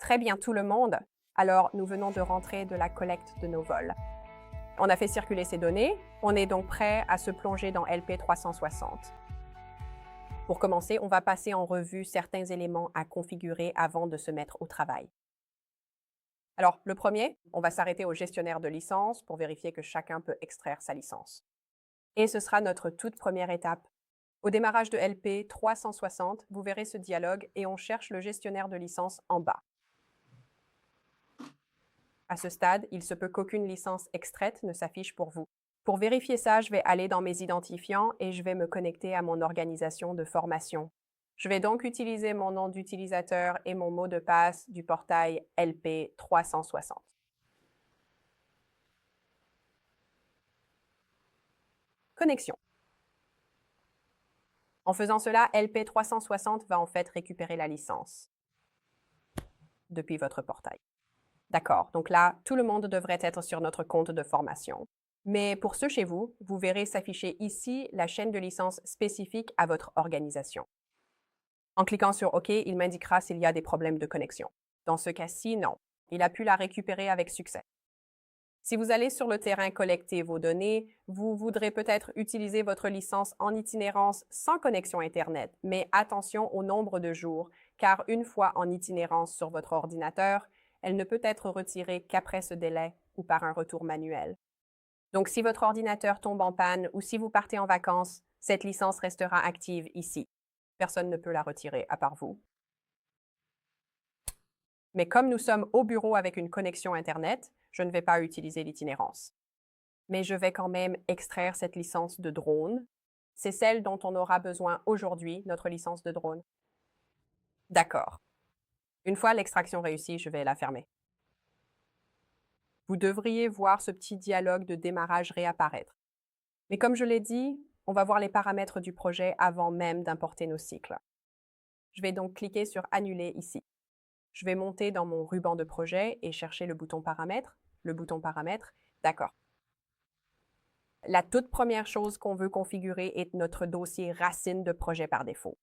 Très bien tout le monde. Alors, nous venons de rentrer de la collecte de nos vols. On a fait circuler ces données. On est donc prêt à se plonger dans LP 360. Pour commencer, on va passer en revue certains éléments à configurer avant de se mettre au travail. Alors, le premier, on va s'arrêter au gestionnaire de licence pour vérifier que chacun peut extraire sa licence. Et ce sera notre toute première étape. Au démarrage de LP 360, vous verrez ce dialogue et on cherche le gestionnaire de licence en bas. À ce stade, il se peut qu'aucune licence extraite ne s'affiche pour vous. Pour vérifier ça, je vais aller dans mes identifiants et je vais me connecter à mon organisation de formation. Je vais donc utiliser mon nom d'utilisateur et mon mot de passe du portail LP 360. Connexion. En faisant cela, LP 360 va en fait récupérer la licence depuis votre portail. D'accord, donc là, tout le monde devrait être sur notre compte de formation. Mais pour ceux chez vous, vous verrez s'afficher ici la chaîne de licence spécifique à votre organisation. En cliquant sur OK, il m'indiquera s'il y a des problèmes de connexion. Dans ce cas-ci, non. Il a pu la récupérer avec succès. Si vous allez sur le terrain collecter vos données, vous voudrez peut-être utiliser votre licence en itinérance sans connexion Internet, mais attention au nombre de jours, car une fois en itinérance sur votre ordinateur, elle ne peut être retirée qu'après ce délai ou par un retour manuel. Donc, si votre ordinateur tombe en panne ou si vous partez en vacances, cette licence restera active ici. Personne ne peut la retirer à part vous. Mais comme nous sommes au bureau avec une connexion Internet, je ne vais pas utiliser l'itinérance. Mais je vais quand même extraire cette licence de drone. C'est celle dont on aura besoin aujourd'hui, notre licence de drone. D'accord. Une fois l'extraction réussie, je vais la fermer. Vous devriez voir ce petit dialogue de démarrage réapparaître. Mais comme je l'ai dit, on va voir les paramètres du projet avant même d'importer nos cycles. Je vais donc cliquer sur Annuler ici. Je vais monter dans mon ruban de projet et chercher le bouton Paramètres. Le bouton Paramètres, d'accord. La toute première chose qu'on veut configurer est notre dossier racine de projet par défaut.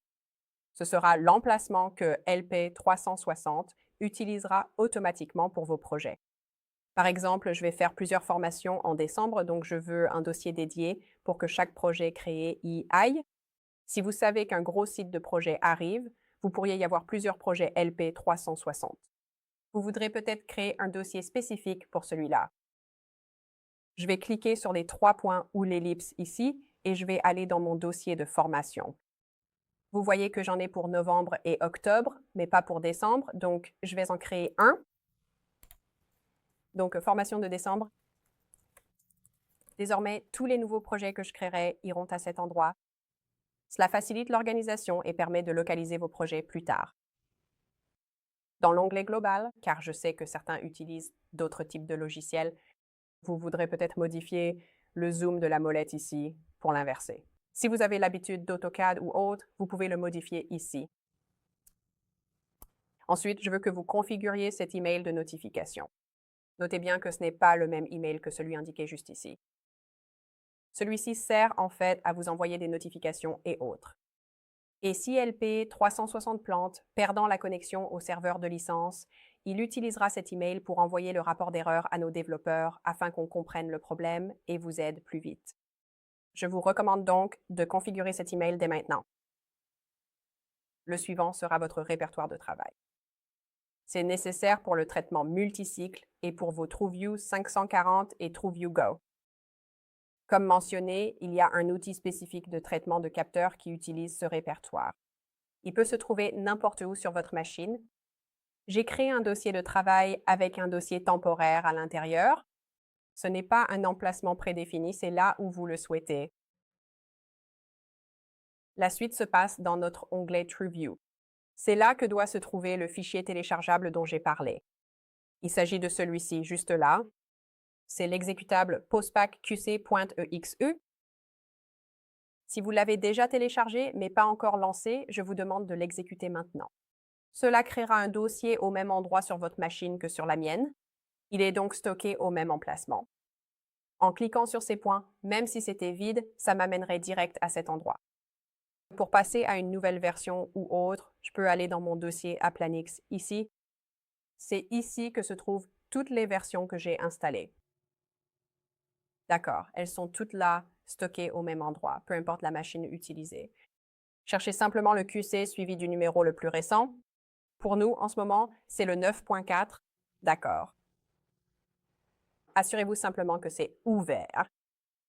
Ce sera l'emplacement que LP 360 utilisera automatiquement pour vos projets. Par exemple, je vais faire plusieurs formations en décembre, donc je veux un dossier dédié pour que chaque projet créé y aille. Si vous savez qu'un gros site de projet arrive, vous pourriez y avoir plusieurs projets LP 360. Vous voudrez peut-être créer un dossier spécifique pour celui-là. Je vais cliquer sur les 3 points ou l'ellipse ici et je vais aller dans mon dossier de formation. Vous voyez que j'en ai pour novembre et octobre, mais pas pour décembre, donc je vais en créer un. Donc, formation de décembre. Désormais, tous les nouveaux projets que je créerai iront à cet endroit. Cela facilite l'organisation et permet de localiser vos projets plus tard. Dans l'onglet Global, car je sais que certains utilisent d'autres types de logiciels, vous voudrez peut-être modifier le zoom de la molette ici pour l'inverser. Si vous avez l'habitude d'AutoCAD ou autre, vous pouvez le modifier ici. Ensuite, je veux que vous configuriez cet email de notification. Notez bien que ce n'est pas le même email que celui indiqué juste ici. Celui-ci sert en fait à vous envoyer des notifications et autres. Et si LP 360 plante, perdant la connexion au serveur de licence, il utilisera cet email pour envoyer le rapport d'erreur à nos développeurs afin qu'on comprenne le problème et vous aide plus vite. Je vous recommande donc de configurer cet email dès maintenant. Le suivant sera votre répertoire de travail. C'est nécessaire pour le traitement multicycle et pour vos TrueView 540 et TrueView Go. Comme mentionné, il y a un outil spécifique de traitement de capteurs qui utilise ce répertoire. Il peut se trouver n'importe où sur votre machine. J'ai créé un dossier de travail avec un dossier temporaire à l'intérieur. Ce n'est pas un emplacement prédéfini, c'est là où vous le souhaitez. La suite se passe dans notre onglet TrueView. C'est là que doit se trouver le fichier téléchargeable dont j'ai parlé. Il s'agit de celui-ci, juste là. C'est l'exécutable postpacqc.exe. Si vous l'avez déjà téléchargé mais pas encore lancé, je vous demande de l'exécuter maintenant. Cela créera un dossier au même endroit sur votre machine que sur la mienne. Il est donc stocké au même emplacement. En cliquant sur ces points, même si c'était vide, ça m'amènerait direct à cet endroit. Pour passer à une nouvelle version ou autre, je peux aller dans mon dossier Applanix ici. C'est ici que se trouvent toutes les versions que j'ai installées. D'accord, elles sont toutes là, stockées au même endroit, peu importe la machine utilisée. Cherchez simplement le QC suivi du numéro le plus récent. Pour nous, en ce moment, c'est le 9.4. D'accord. Assurez-vous simplement que c'est ouvert.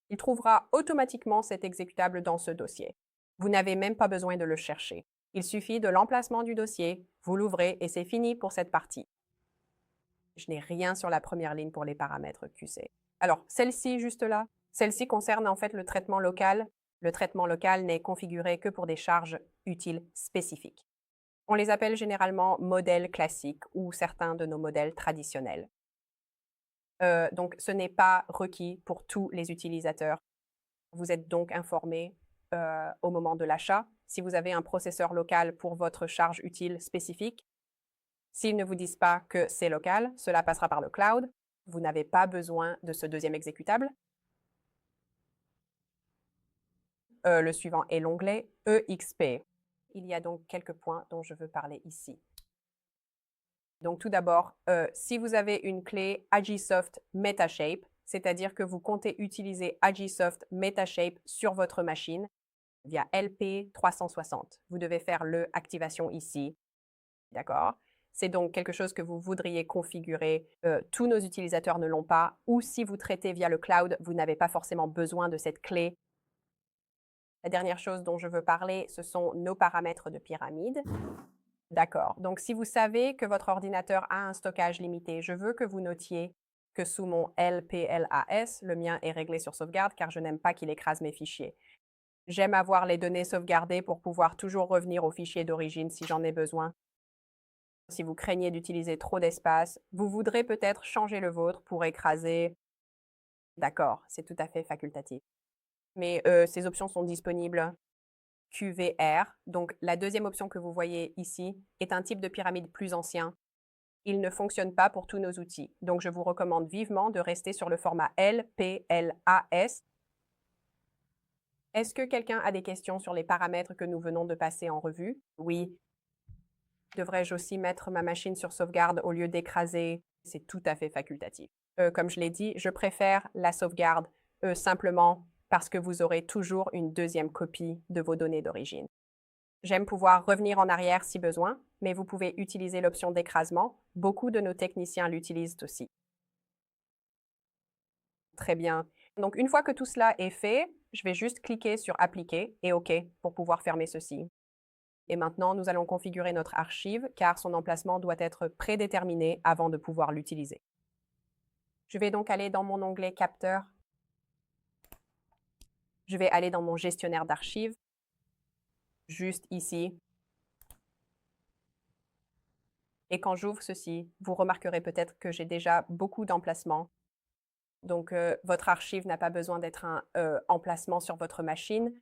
Il trouvera automatiquement cet exécutable dans ce dossier. Vous n'avez même pas besoin de le chercher. Il suffit de l'emplacement du dossier, vous l'ouvrez et c'est fini pour cette partie. Je n'ai rien sur la première ligne pour les paramètres QC. Alors, celle-ci, juste là, celle-ci concerne en fait le traitement local. Le traitement local n'est configuré que pour des charges utiles spécifiques. On les appelle généralement modèles classiques ou certains de nos modèles traditionnels. Donc, ce n'est pas requis pour tous les utilisateurs. Vous êtes donc informé au moment de l'achat. Si vous avez un processeur local pour votre charge utile spécifique, s'ils ne vous disent pas que c'est local, cela passera par le cloud. Vous n'avez pas besoin de ce deuxième exécutable. Le suivant est l'onglet EXP. Il y a donc quelques points dont je veux parler ici. Donc tout d'abord, si vous avez une clé Agisoft Metashape, c'est-à-dire que vous comptez utiliser Agisoft Metashape sur votre machine via LP360, vous devez faire le activation ici. D'accord? C'est donc quelque chose que vous voudriez configurer. Tous nos utilisateurs ne l'ont pas, ou si vous traitez via le cloud, vous n'avez pas forcément besoin de cette clé. La dernière chose dont je veux parler, ce sont nos paramètres de pyramide. D'accord. Donc, si vous savez que votre ordinateur a un stockage limité, je veux que vous notiez que sous mon LPLAS, le mien est réglé sur sauvegarde car je n'aime pas qu'il écrase mes fichiers. J'aime avoir les données sauvegardées pour pouvoir toujours revenir au fichier d'origine si j'en ai besoin. Si vous craignez d'utiliser trop d'espace, vous voudrez peut-être changer le vôtre pour écraser. D'accord, c'est tout à fait facultatif. Mais ces options sont disponibles. QVR, donc la deuxième option que vous voyez ici, est un type de pyramide plus ancien. Il ne fonctionne pas pour tous nos outils, donc je vous recommande vivement de rester sur le format LPLAS. Est-ce que quelqu'un a des questions sur les paramètres que nous venons de passer en revue? Oui. Devrais-je aussi mettre ma machine sur sauvegarde au lieu d'écraser? C'est tout à fait facultatif. Comme je l'ai dit, je préfère la sauvegarde simplement parce que vous aurez toujours une deuxième copie de vos données d'origine. J'aime pouvoir revenir en arrière si besoin, mais vous pouvez utiliser l'option d'écrasement. Beaucoup de nos techniciens l'utilisent aussi. Très bien. Donc, une fois que tout cela est fait, je vais juste cliquer sur Appliquer et OK pour pouvoir fermer ceci. Et maintenant, nous allons configurer notre archive car son emplacement doit être prédéterminé avant de pouvoir l'utiliser. Je vais donc aller dans mon onglet Capteur. Je vais aller dans mon gestionnaire d'archives, juste ici. Et quand j'ouvre ceci, vous remarquerez peut-être que j'ai déjà beaucoup d'emplacements. Donc, votre archive n'a pas besoin d'être un emplacement sur votre machine.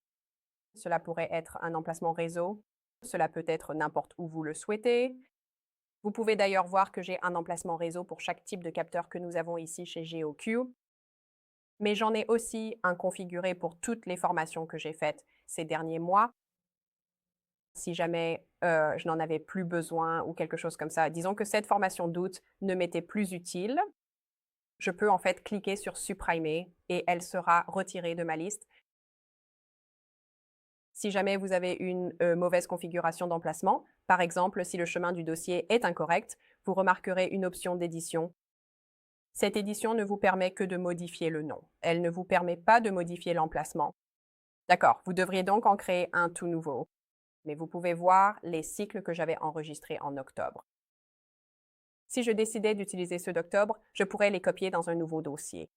Cela pourrait être un emplacement réseau. Cela peut être n'importe où vous le souhaitez. Vous pouvez d'ailleurs voir que j'ai un emplacement réseau pour chaque type de capteur que nous avons ici chez GeoQ. Mais j'en ai aussi un configuré pour toutes les formations que j'ai faites ces derniers mois. Si jamais je n'en avais plus besoin ou quelque chose comme ça, disons que cette formation d'août ne m'était plus utile, je peux en fait cliquer sur supprimer et elle sera retirée de ma liste. Si jamais vous avez une mauvaise configuration d'emplacement, par exemple si le chemin du dossier est incorrect, vous remarquerez une option d'édition. Cette édition ne vous permet que de modifier le nom. Elle ne vous permet pas de modifier l'emplacement. D'accord, vous devriez donc en créer un tout nouveau. Mais vous pouvez voir les cycles que j'avais enregistrés en octobre. Si je décidais d'utiliser ceux d'octobre, je pourrais les copier dans un nouveau dossier.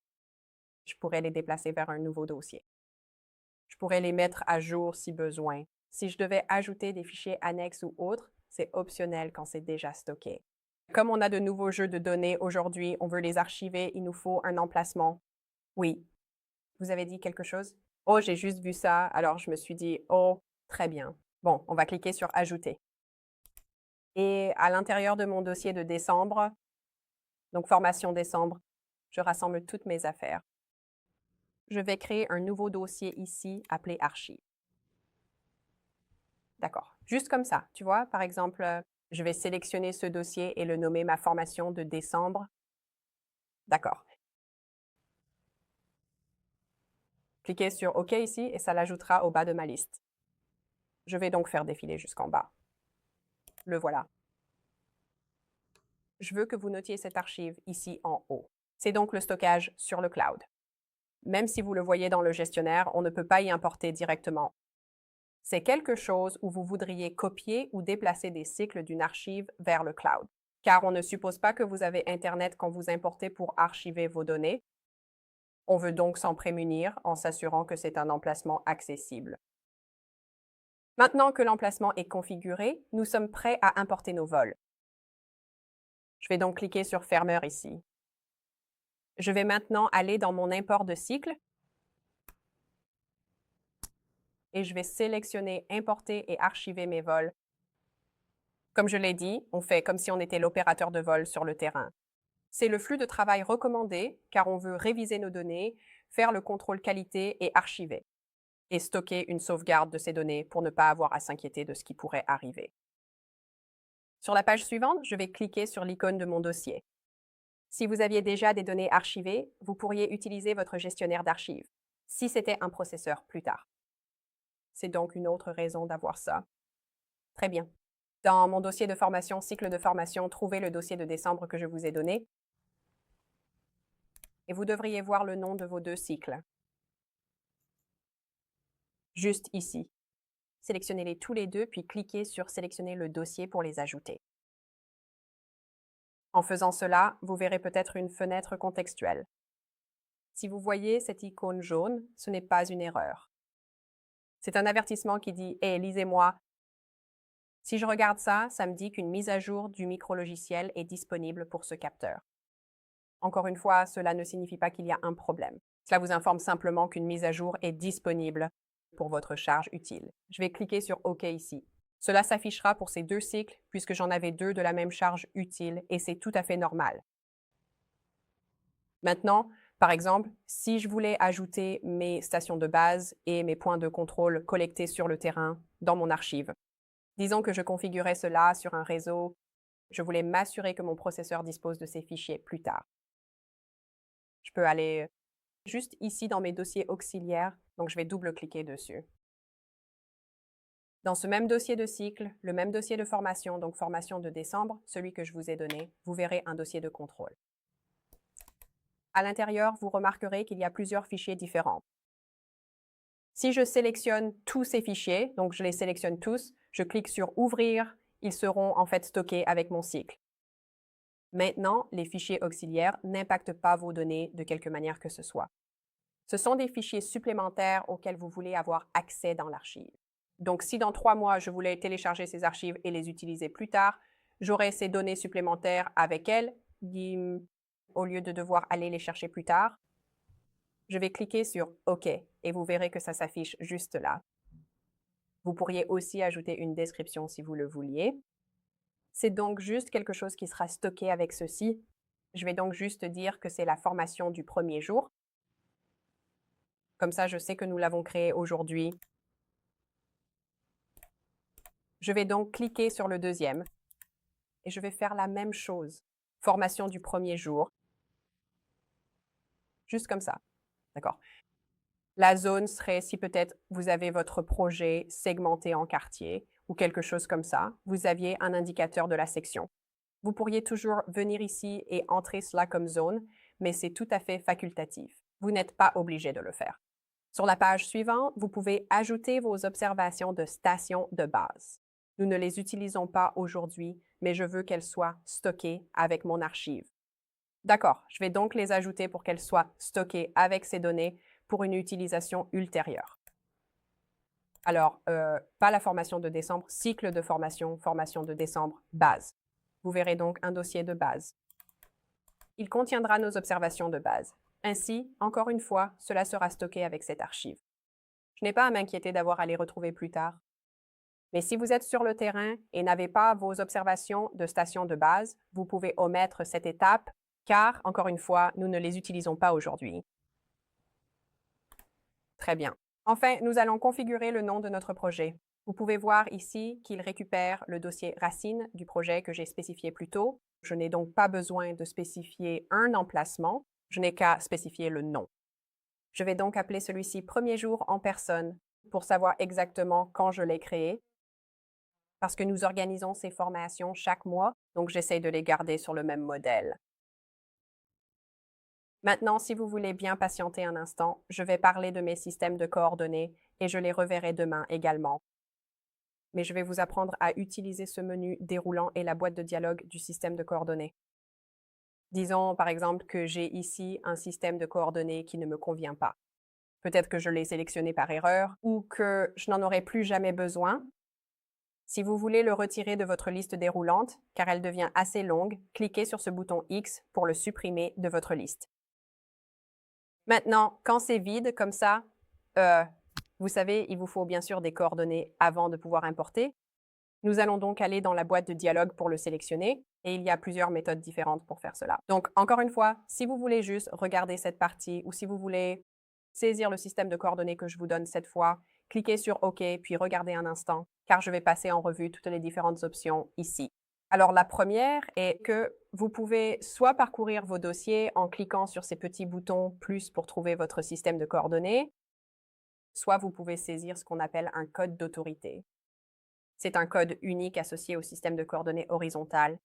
Je pourrais les déplacer vers un nouveau dossier. Je pourrais les mettre à jour si besoin. Si je devais ajouter des fichiers annexes ou autres, c'est optionnel quand c'est déjà stocké. Comme on a de nouveaux jeux de données aujourd'hui, on veut les archiver, il nous faut un emplacement. Oui. Vous avez dit quelque chose? Oh, j'ai juste vu ça, alors je me suis dit, oh, très bien. Bon, on va cliquer sur Ajouter. Et à l'intérieur de mon dossier de décembre, donc formation décembre, je rassemble toutes mes affaires. Je vais créer un nouveau dossier ici appelé Archives. D'accord. Juste comme ça, tu vois, par exemple, Je vais sélectionner ce dossier et le nommer ma formation de décembre. D'accord. Cliquez sur OK ici et ça l'ajoutera au bas de ma liste. Je vais donc faire défiler jusqu'en bas. Le voilà. Je veux que vous notiez cette archive ici en haut. C'est donc le stockage sur le cloud. Même si vous le voyez dans le gestionnaire, on ne peut pas y importer directement. C'est quelque chose où vous voudriez copier ou déplacer des cycles d'une archive vers le cloud. Car on ne suppose pas que vous avez Internet quand vous importez pour archiver vos données. On veut donc s'en prémunir en s'assurant que c'est un emplacement accessible. Maintenant que l'emplacement est configuré, nous sommes prêts à importer nos vols. Je vais donc cliquer sur Fermeur ici. Je vais maintenant aller dans mon import de cycle et je vais sélectionner Importer et archiver mes vols. Comme je l'ai dit, on fait comme si on était l'opérateur de vol sur le terrain. C'est le flux de travail recommandé car on veut réviser nos données, faire le contrôle qualité et archiver, et stocker une sauvegarde de ces données pour ne pas avoir à s'inquiéter de ce qui pourrait arriver. Sur la page suivante, je vais cliquer sur l'icône de mon dossier. Si vous aviez déjà des données archivées, vous pourriez utiliser votre gestionnaire d'archives, si c'était un processeur plus tard. C'est donc une autre raison d'avoir ça. Très bien. Dans mon dossier de formation, cycle de formation, trouvez le dossier de décembre que je vous ai donné et vous devriez voir le nom de vos deux cycles. Juste ici. Sélectionnez-les tous les deux, puis cliquez sur Sélectionner le dossier pour les ajouter. En faisant cela, vous verrez peut-être une fenêtre contextuelle. Si vous voyez cette icône jaune, ce n'est pas une erreur. C'est un avertissement qui dit « Hey, lisez-moi ». Si je regarde ça, ça me dit qu'une mise à jour du micro-logiciel est disponible pour ce capteur. Encore une fois, cela ne signifie pas qu'il y a un problème. Cela vous informe simplement qu'une mise à jour est disponible pour votre charge utile. Je vais cliquer sur OK ici. Cela s'affichera pour ces deux cycles puisque j'en avais deux de la même charge utile et c'est tout à fait normal. Maintenant, par exemple, si je voulais ajouter mes stations de base et mes points de contrôle collectés sur le terrain dans mon archive, disons que je configurais cela sur un réseau, je voulais m'assurer que mon processeur dispose de ces fichiers plus tard. Je peux aller juste ici dans mes dossiers auxiliaires, donc je vais double-cliquer dessus. Dans ce même dossier de cycle, le même dossier de formation, donc formation de décembre, celui que je vous ai donné, vous verrez un dossier de contrôle. À l'intérieur, vous remarquerez qu'il y a plusieurs fichiers différents. Si je sélectionne tous ces fichiers, donc je les sélectionne tous, je clique sur Ouvrir, ils seront en fait stockés avec mon cycle. Maintenant, les fichiers auxiliaires n'impactent pas vos données de quelque manière que ce soit. Ce sont des fichiers supplémentaires auxquels vous voulez avoir accès dans l'archive. Donc, si dans 3 mois, je voulais télécharger ces archives et les utiliser plus tard, j'aurai ces données supplémentaires avec elles, au lieu de devoir aller les chercher plus tard. Je vais cliquer sur OK et vous verrez que ça s'affiche juste là. Vous pourriez aussi ajouter une description si vous le vouliez. C'est donc juste quelque chose qui sera stocké avec ceci. Je vais donc juste dire que c'est la formation du premier jour. Comme ça, je sais que nous l'avons créé aujourd'hui. Je vais donc cliquer sur le deuxième et je vais faire la même chose. Formation du premier jour. Juste comme ça. D'accord? La zone serait si peut-être vous avez votre projet segmenté en quartiers ou quelque chose comme ça, vous aviez un indicateur de la section. Vous pourriez toujours venir ici et entrer cela comme zone, mais c'est tout à fait facultatif. Vous n'êtes pas obligé de le faire. Sur la page suivante, vous pouvez ajouter vos observations de stations de base. Nous ne les utilisons pas aujourd'hui, mais je veux qu'elles soient stockées avec mon archive. D'accord, je vais donc les ajouter pour qu'elles soient stockées avec ces données pour une utilisation ultérieure. Alors, pas la formation de décembre, cycle de formation, formation de décembre, base. Vous verrez donc un dossier de base. Il contiendra nos observations de base. Ainsi, encore une fois, cela sera stocké avec cette archive. Je n'ai pas à m'inquiéter d'avoir à les retrouver plus tard. Mais si vous êtes sur le terrain et n'avez pas vos observations de station de base, vous pouvez omettre cette étape, car, encore une fois, nous ne les utilisons pas aujourd'hui. Très bien. Enfin, nous allons configurer le nom de notre projet. Vous pouvez voir ici qu'il récupère le dossier racine du projet que j'ai spécifié plus tôt. Je n'ai donc pas besoin de spécifier un emplacement, je n'ai qu'à spécifier le nom. Je vais donc appeler celui-ci premier jour en personne pour savoir exactement quand je l'ai créé, parce que nous organisons ces formations chaque mois, donc j'essaie de les garder sur le même modèle. Maintenant, si vous voulez bien patienter un instant, je vais parler de mes systèmes de coordonnées et je les reverrai demain également. Mais je vais vous apprendre à utiliser ce menu déroulant et la boîte de dialogue du système de coordonnées. Disons par exemple que j'ai ici un système de coordonnées qui ne me convient pas. Peut-être que je l'ai sélectionné par erreur ou que je n'en aurai plus jamais besoin. Si vous voulez le retirer de votre liste déroulante, car elle devient assez longue, cliquez sur ce bouton X pour le supprimer de votre liste. Maintenant, quand c'est vide comme ça, vous savez, il vous faut bien sûr des coordonnées avant de pouvoir importer. Nous allons donc aller dans la boîte de dialogue pour le sélectionner et il y a plusieurs méthodes différentes pour faire cela. Donc, encore une fois, si vous voulez juste regarder cette partie ou si vous voulez saisir le système de coordonnées que je vous donne cette fois, cliquez sur OK puis regardez un instant car je vais passer en revue toutes les différentes options ici. Alors, la première est que vous pouvez soit parcourir vos dossiers en cliquant sur ces petits boutons plus pour trouver votre système de coordonnées, soit vous pouvez saisir ce qu'on appelle un code d'autorité. C'est un code unique associé au système de coordonnées horizontal.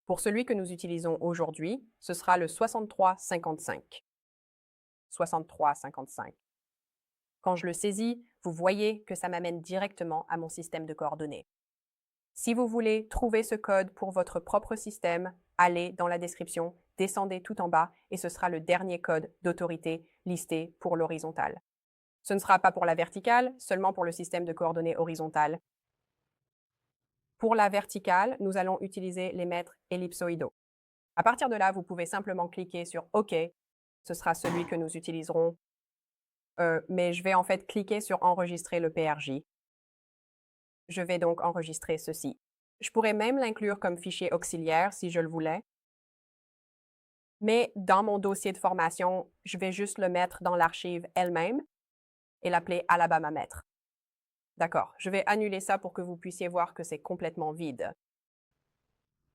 Pour celui que nous utilisons aujourd'hui, ce sera le 6355. 6355. Quand je le saisis, vous voyez que ça m'amène directement à mon système de coordonnées. Si vous voulez trouver ce code pour votre propre système, allez dans la description, descendez tout en bas et ce sera le dernier code d'autorité listé pour l'horizontale. Ce ne sera pas pour la verticale, seulement pour le système de coordonnées horizontal. Pour la verticale, nous allons utiliser les mètres ellipsoïdaux. À partir de là, vous pouvez simplement cliquer sur OK. Ce sera celui que nous utiliserons. Mais je vais en fait cliquer sur Enregistrer le PRJ. Je vais donc enregistrer ceci. Je pourrais même l'inclure comme fichier auxiliaire si je le voulais. Mais dans mon dossier de formation, je vais juste le mettre dans l'archive elle-même et l'appeler Alabama Mètre. D'accord, je vais annuler ça pour que vous puissiez voir que c'est complètement vide.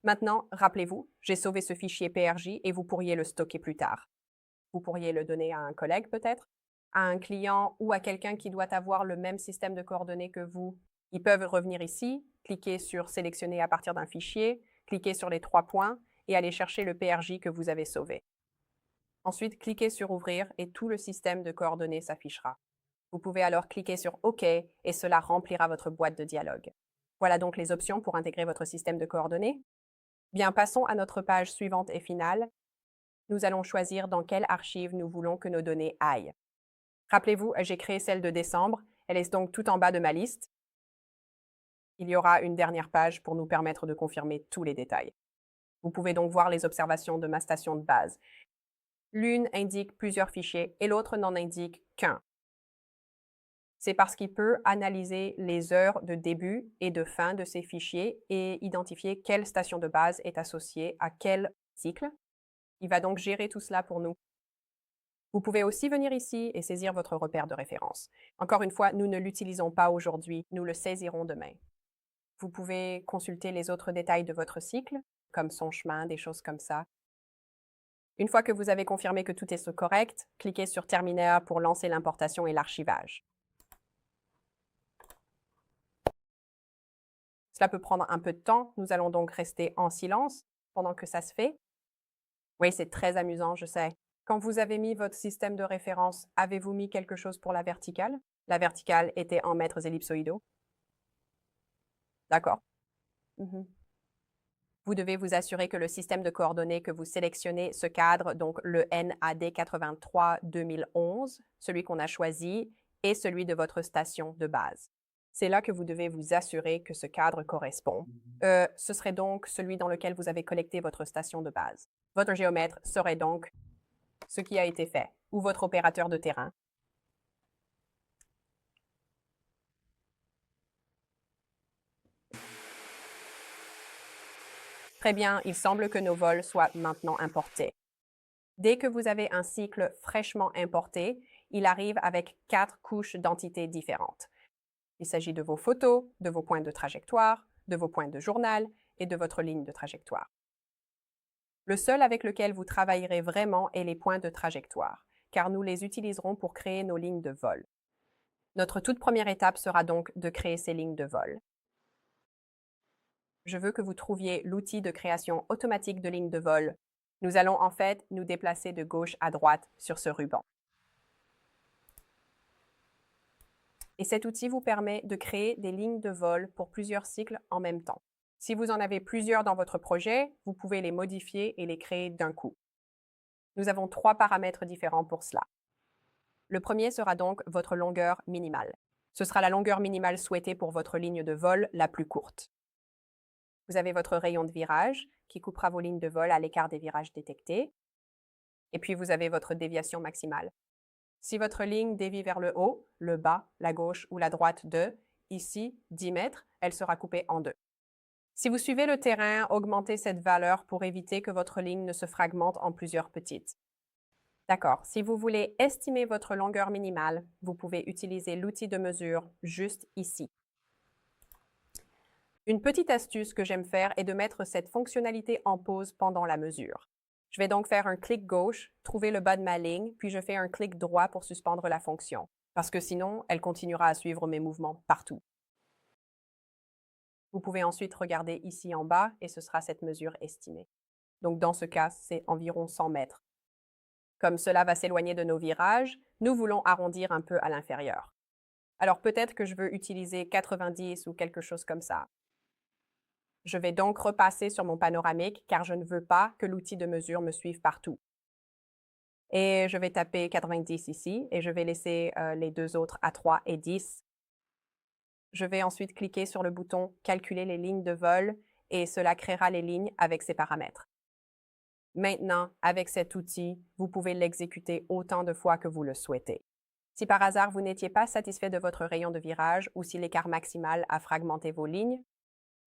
Maintenant, rappelez-vous, j'ai sauvé ce fichier PRJ et vous pourriez le stocker plus tard. Vous pourriez le donner à un collègue peut-être, à un client ou à quelqu'un qui doit avoir le même système de coordonnées que vous. Ils peuvent revenir ici, cliquer sur Sélectionner à partir d'un fichier, cliquer sur les 3 points et aller chercher le PRJ que vous avez sauvé. Ensuite, cliquez sur Ouvrir et tout le système de coordonnées s'affichera. Vous pouvez alors cliquer sur OK et cela remplira votre boîte de dialogue. Voilà donc les options pour intégrer votre système de coordonnées. Bien, passons à notre page suivante et finale. Nous allons choisir dans quelle archive nous voulons que nos données aillent. Rappelez-vous, j'ai créé celle de décembre. Elle est donc tout en bas de ma liste. Il y aura une dernière page pour nous permettre de confirmer tous les détails. Vous pouvez donc voir les observations de ma station de base. L'une indique plusieurs fichiers et l'autre n'en indique qu'un. C'est parce qu'il peut analyser les heures de début et de fin de ces fichiers et identifier quelle station de base est associée à quel cycle. Il va donc gérer tout cela pour nous. Vous pouvez aussi venir ici et saisir votre repère de référence. Encore une fois, nous ne l'utilisons pas aujourd'hui, nous le saisirons demain. Vous pouvez consulter les autres détails de votre cycle, comme son chemin, des choses comme ça. Une fois que vous avez confirmé que tout est correct, cliquez sur Terminer pour lancer l'importation et l'archivage. Cela peut prendre un peu de temps. Nous allons donc rester en silence pendant que ça se fait. Oui, c'est très amusant, je sais. Quand vous avez mis votre système de référence, avez-vous mis quelque chose pour la verticale? La verticale était en mètres ellipsoïdaux. D'accord. Vous devez vous assurer que le système de coordonnées que vous sélectionnez se cadre, donc le NAD 83 2011, celui qu'on a choisi, et celui de votre station de base. C'est là que vous devez vous assurer que ce cadre correspond. Ce serait donc celui dans lequel vous avez collecté votre station de base. Votre géomètre serait donc ce qui a été fait, ou votre opérateur de terrain. Très bien, il semble que nos vols soient maintenant importés. Dès que vous avez un cycle fraîchement importé, il arrive avec 4 couches d'entités différentes. Il s'agit de vos photos, de vos points de trajectoire, de vos points de journal et de votre ligne de trajectoire. Le seul avec lequel vous travaillerez vraiment est les points de trajectoire, car nous les utiliserons pour créer nos lignes de vol. Notre toute première étape sera donc de créer ces lignes de vol. Je veux que vous trouviez l'outil de création automatique de lignes de vol. Nous allons en fait nous déplacer de gauche à droite sur ce ruban. Et cet outil vous permet de créer des lignes de vol pour plusieurs cycles en même temps. Si vous en avez plusieurs dans votre projet, vous pouvez les modifier et les créer d'un coup. Nous avons 3 paramètres différents pour cela. Le premier sera donc votre longueur minimale. Ce sera la longueur minimale souhaitée pour votre ligne de vol la plus courte. Vous avez votre rayon de virage qui coupera vos lignes de vol à l'écart des virages détectés. Et puis vous avez votre déviation maximale. Si votre ligne dévie vers le haut, le bas, la gauche ou la droite de, ici, 10 mètres, elle sera coupée en deux. Si vous suivez le terrain, augmentez cette valeur pour éviter que votre ligne ne se fragmente en plusieurs petites. D'accord, si vous voulez estimer votre longueur minimale, vous pouvez utiliser l'outil de mesure juste ici. Une petite astuce que j'aime faire est de mettre cette fonctionnalité en pause pendant la mesure. Je vais donc faire un clic gauche, trouver le bas de ma ligne, puis je fais un clic droit pour suspendre la fonction, parce que sinon, elle continuera à suivre mes mouvements partout. Vous pouvez ensuite regarder ici en bas et ce sera cette mesure estimée. Donc dans ce cas, c'est environ 100 mètres. Comme cela va s'éloigner de nos virages, nous voulons arrondir un peu à l'inférieur. Alors peut-être que je veux utiliser 90 ou quelque chose comme ça. Je vais donc repasser sur mon panoramique car je ne veux pas que l'outil de mesure me suive partout. Et je vais taper 90 ici et je vais laisser les deux autres à 3 et 10. Je vais ensuite cliquer sur le bouton « Calculer les lignes de vol » et cela créera les lignes avec ces paramètres. Maintenant, avec cet outil, vous pouvez l'exécuter autant de fois que vous le souhaitez. Si par hasard vous n'étiez pas satisfait de votre rayon de virage ou si l'écart maximal a fragmenté vos lignes,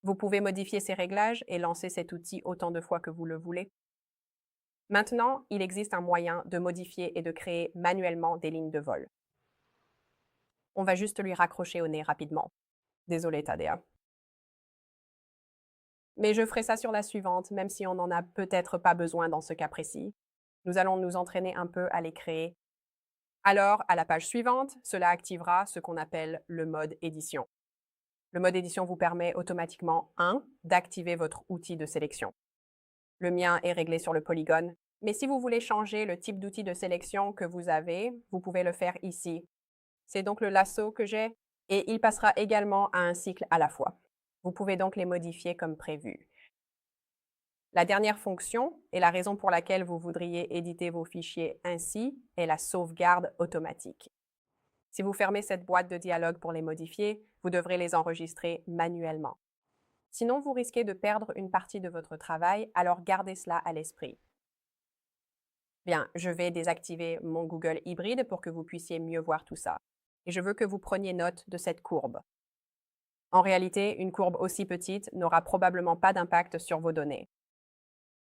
vous pouvez modifier ces réglages et lancer cet outil autant de fois que vous le voulez. Maintenant, il existe un moyen de modifier et de créer manuellement des lignes de vol. On va juste lui raccrocher au nez rapidement. Désolé, Tadea. Mais je ferai ça sur la suivante, même si on n'en a peut-être pas besoin dans ce cas précis. Nous allons nous entraîner un peu à les créer. Alors, à la page suivante, cela activera ce qu'on appelle le mode édition. Le mode édition vous permet automatiquement 1. D'activer votre outil de sélection. Le mien est réglé sur le polygone, mais si vous voulez changer le type d'outil de sélection que vous avez, vous pouvez le faire ici. C'est donc le lasso que j'ai et il passera également à un cycle à la fois. Vous pouvez donc les modifier comme prévu. La dernière fonction, et la raison pour laquelle vous voudriez éditer vos fichiers ainsi, est la sauvegarde automatique. Si vous fermez cette boîte de dialogue pour les modifier, vous devrez les enregistrer manuellement. Sinon, vous risquez de perdre une partie de votre travail, alors gardez cela à l'esprit. Bien, je vais désactiver mon Google hybride pour que vous puissiez mieux voir tout ça. Et je veux que vous preniez note de cette courbe. En réalité, une courbe aussi petite n'aura probablement pas d'impact sur vos données.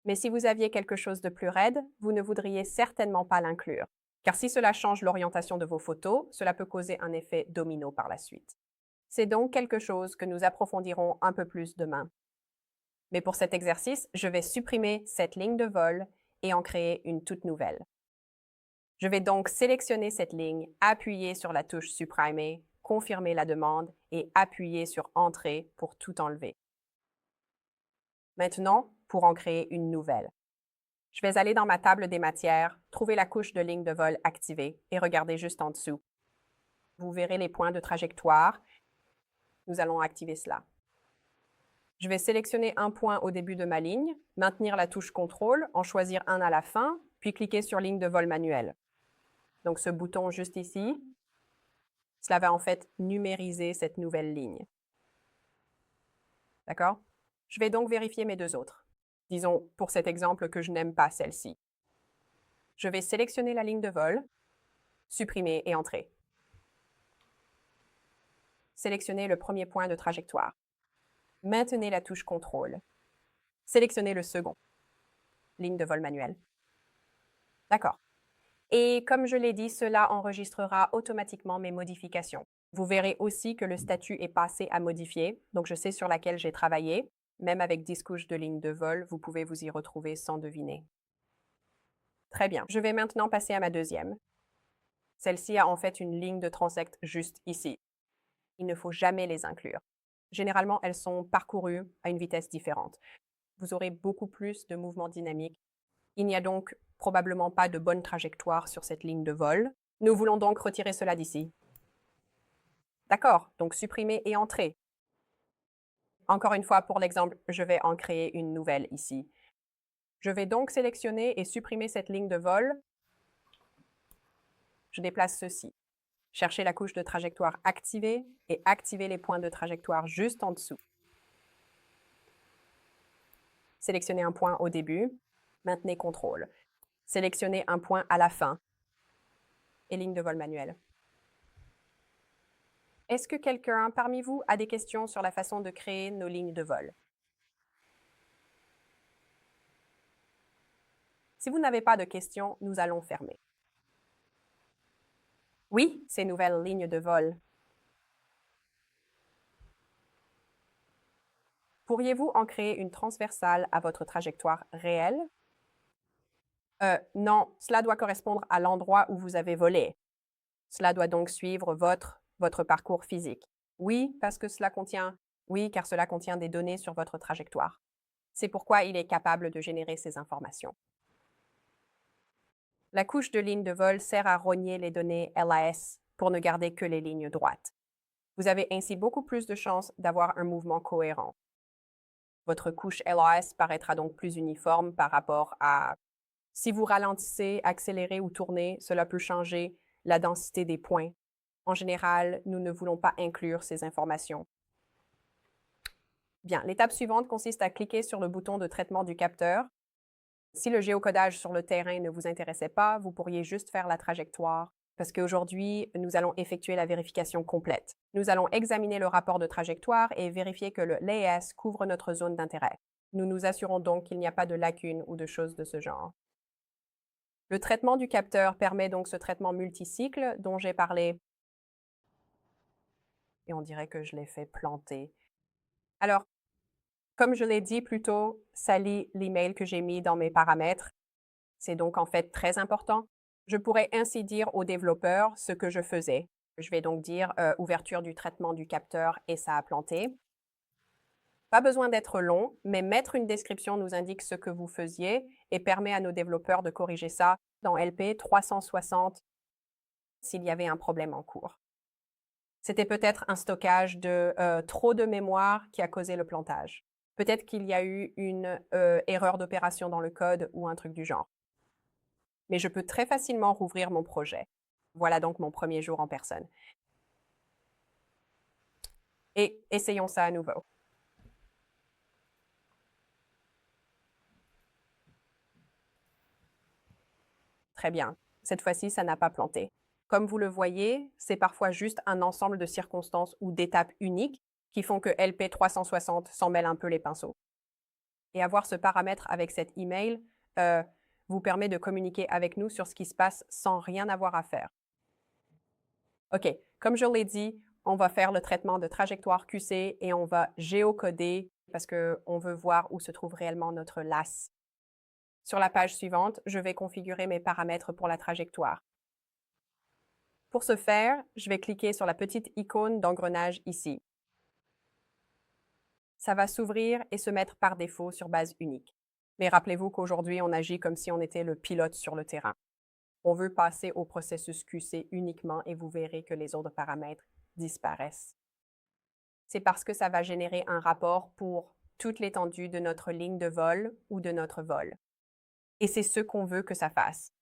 Mais si vous aviez quelque chose de plus raide, vous ne voudriez certainement pas l'inclure, car si cela change l'orientation de vos photos, cela peut causer un effet domino par la suite. C'est donc quelque chose que nous approfondirons un peu plus demain. Mais pour cet exercice, je vais supprimer cette ligne de vol et en créer une toute nouvelle. Je vais donc sélectionner cette ligne, appuyer sur la touche Supprimer, confirmer la demande et appuyer sur Entrée pour tout enlever. Maintenant, pour en créer une nouvelle. Je vais aller dans ma table des matières, trouver la couche de ligne de vol activée et regarder juste en dessous. Vous verrez les points de trajectoire. Nous allons activer cela. Je vais sélectionner un point au début de ma ligne, maintenir la touche CTRL, en choisir un à la fin, puis cliquer sur ligne de vol manuelle. Donc ce bouton juste ici, cela va en fait numériser cette nouvelle ligne. D'accord? Je vais donc vérifier mes deux autres. Disons pour cet exemple que je n'aime pas celle-ci. Je vais sélectionner la ligne de vol, supprimer et entrer. Sélectionnez le premier point de trajectoire. Maintenez la touche CTRL. Sélectionnez le second. Ligne de vol manuelle. D'accord. Et comme je l'ai dit, cela enregistrera automatiquement mes modifications. Vous verrez aussi que le statut est passé à modifier, donc je sais sur laquelle j'ai travaillé. Même avec 10 couches de lignes de vol, vous pouvez vous y retrouver sans deviner. Très bien, je vais maintenant passer à ma deuxième. Celle-ci a en fait une ligne de transect juste ici. Il ne faut jamais les inclure. Généralement, elles sont parcourues à une vitesse différente. Vous aurez beaucoup plus de mouvements dynamiques. Il n'y a donc probablement pas de bonne trajectoire sur cette ligne de vol. Nous voulons donc retirer cela d'ici. D'accord, donc supprimer et entrer. Encore une fois, pour l'exemple, je vais en créer une nouvelle ici. Je vais donc sélectionner et supprimer cette ligne de vol. Je déplace ceci. Cherchez la couche de trajectoire activée et activez les points de trajectoire juste en dessous. Sélectionnez un point au début, maintenez CTRL. Sélectionnez un point à la fin et ligne de vol manuelle. Est-ce que quelqu'un parmi vous a des questions sur la façon de créer nos lignes de vol? Si vous n'avez pas de questions, nous allons fermer. Oui, ces nouvelles lignes de vol. Pourriez-vous en créer une transversale à votre trajectoire réelle? Non, cela doit correspondre à l'endroit où vous avez volé. Cela doit donc suivre votre parcours physique. Oui, car cela contient des données sur votre trajectoire. C'est pourquoi il est capable de générer ces informations. La couche de ligne de vol sert à rogner les données LAS pour ne garder que les lignes droites. Vous avez ainsi beaucoup plus de chances d'avoir un mouvement cohérent. Votre couche LAS paraîtra donc plus uniforme par rapport à... Si vous ralentissez, accélérez ou tournez, cela peut changer la densité des points. En général, nous ne voulons pas inclure ces informations. Bien, l'étape suivante consiste à cliquer sur le bouton de traitement du capteur. Si le géocodage sur le terrain ne vous intéressait pas, vous pourriez juste faire la trajectoire parce qu'aujourd'hui, nous allons effectuer la vérification complète. Nous allons examiner le rapport de trajectoire et vérifier que le LAS couvre notre zone d'intérêt. Nous nous assurons donc qu'il n'y a pas de lacunes ou de choses de ce genre. Le traitement du capteur permet donc ce traitement multicycle dont j'ai parlé. Et on dirait que je l'ai fait planter. Alors, comme je l'ai dit plus tôt, ça lit l'email que j'ai mis dans mes paramètres. C'est donc en fait très important. Je pourrais ainsi dire aux développeurs ce que je faisais. Je vais donc dire ouverture du traitement du capteur et ça a planté. Pas besoin d'être long, mais mettre une description nous indique ce que vous faisiez et permet à nos développeurs de corriger ça dans LP 360 s'il y avait un problème en cours. C'était peut-être un stockage de trop de mémoire qui a causé le plantage. Peut-être qu'il y a eu une erreur d'opération dans le code ou un truc du genre. Mais je peux très facilement rouvrir mon projet. Voilà donc mon premier jour en personne. Et essayons ça à nouveau. Très bien. Cette fois-ci, ça n'a pas planté. Comme vous le voyez, c'est parfois juste un ensemble de circonstances ou d'étapes uniques qui font que LP 360 s'en mêle un peu les pinceaux. Et avoir ce paramètre avec cet email vous permet de communiquer avec nous sur ce qui se passe sans rien avoir à faire. OK, comme je l'ai dit, on va faire le traitement de trajectoire QC et on va géocoder parce qu'on veut voir où se trouve réellement notre LAS. Sur la page suivante, je vais configurer mes paramètres pour la trajectoire. Pour ce faire, je vais cliquer sur la petite icône d'engrenage ici. Ça va s'ouvrir et se mettre par défaut sur base unique. Mais rappelez-vous qu'aujourd'hui, on agit comme si on était le pilote sur le terrain. On veut passer au processus QC uniquement et vous verrez que les autres paramètres disparaissent. C'est parce que ça va générer un rapport pour toute l'étendue de notre ligne de vol ou de notre vol. Et c'est ce qu'on veut que ça fasse.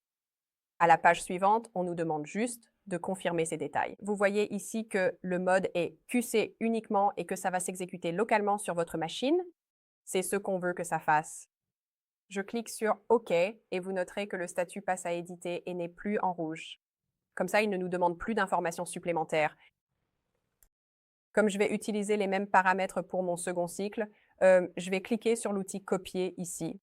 À la page suivante, on nous demande juste de confirmer ces détails. Vous voyez ici que le mode est QC uniquement et que ça va s'exécuter localement sur votre machine. C'est ce qu'on veut que ça fasse. Je clique sur OK et vous noterez que le statut passe à éditer et n'est plus en rouge. Comme ça, il ne nous demande plus d'informations supplémentaires. Comme je vais utiliser les mêmes paramètres pour mon second cycle, je vais cliquer sur l'outil Copier ici.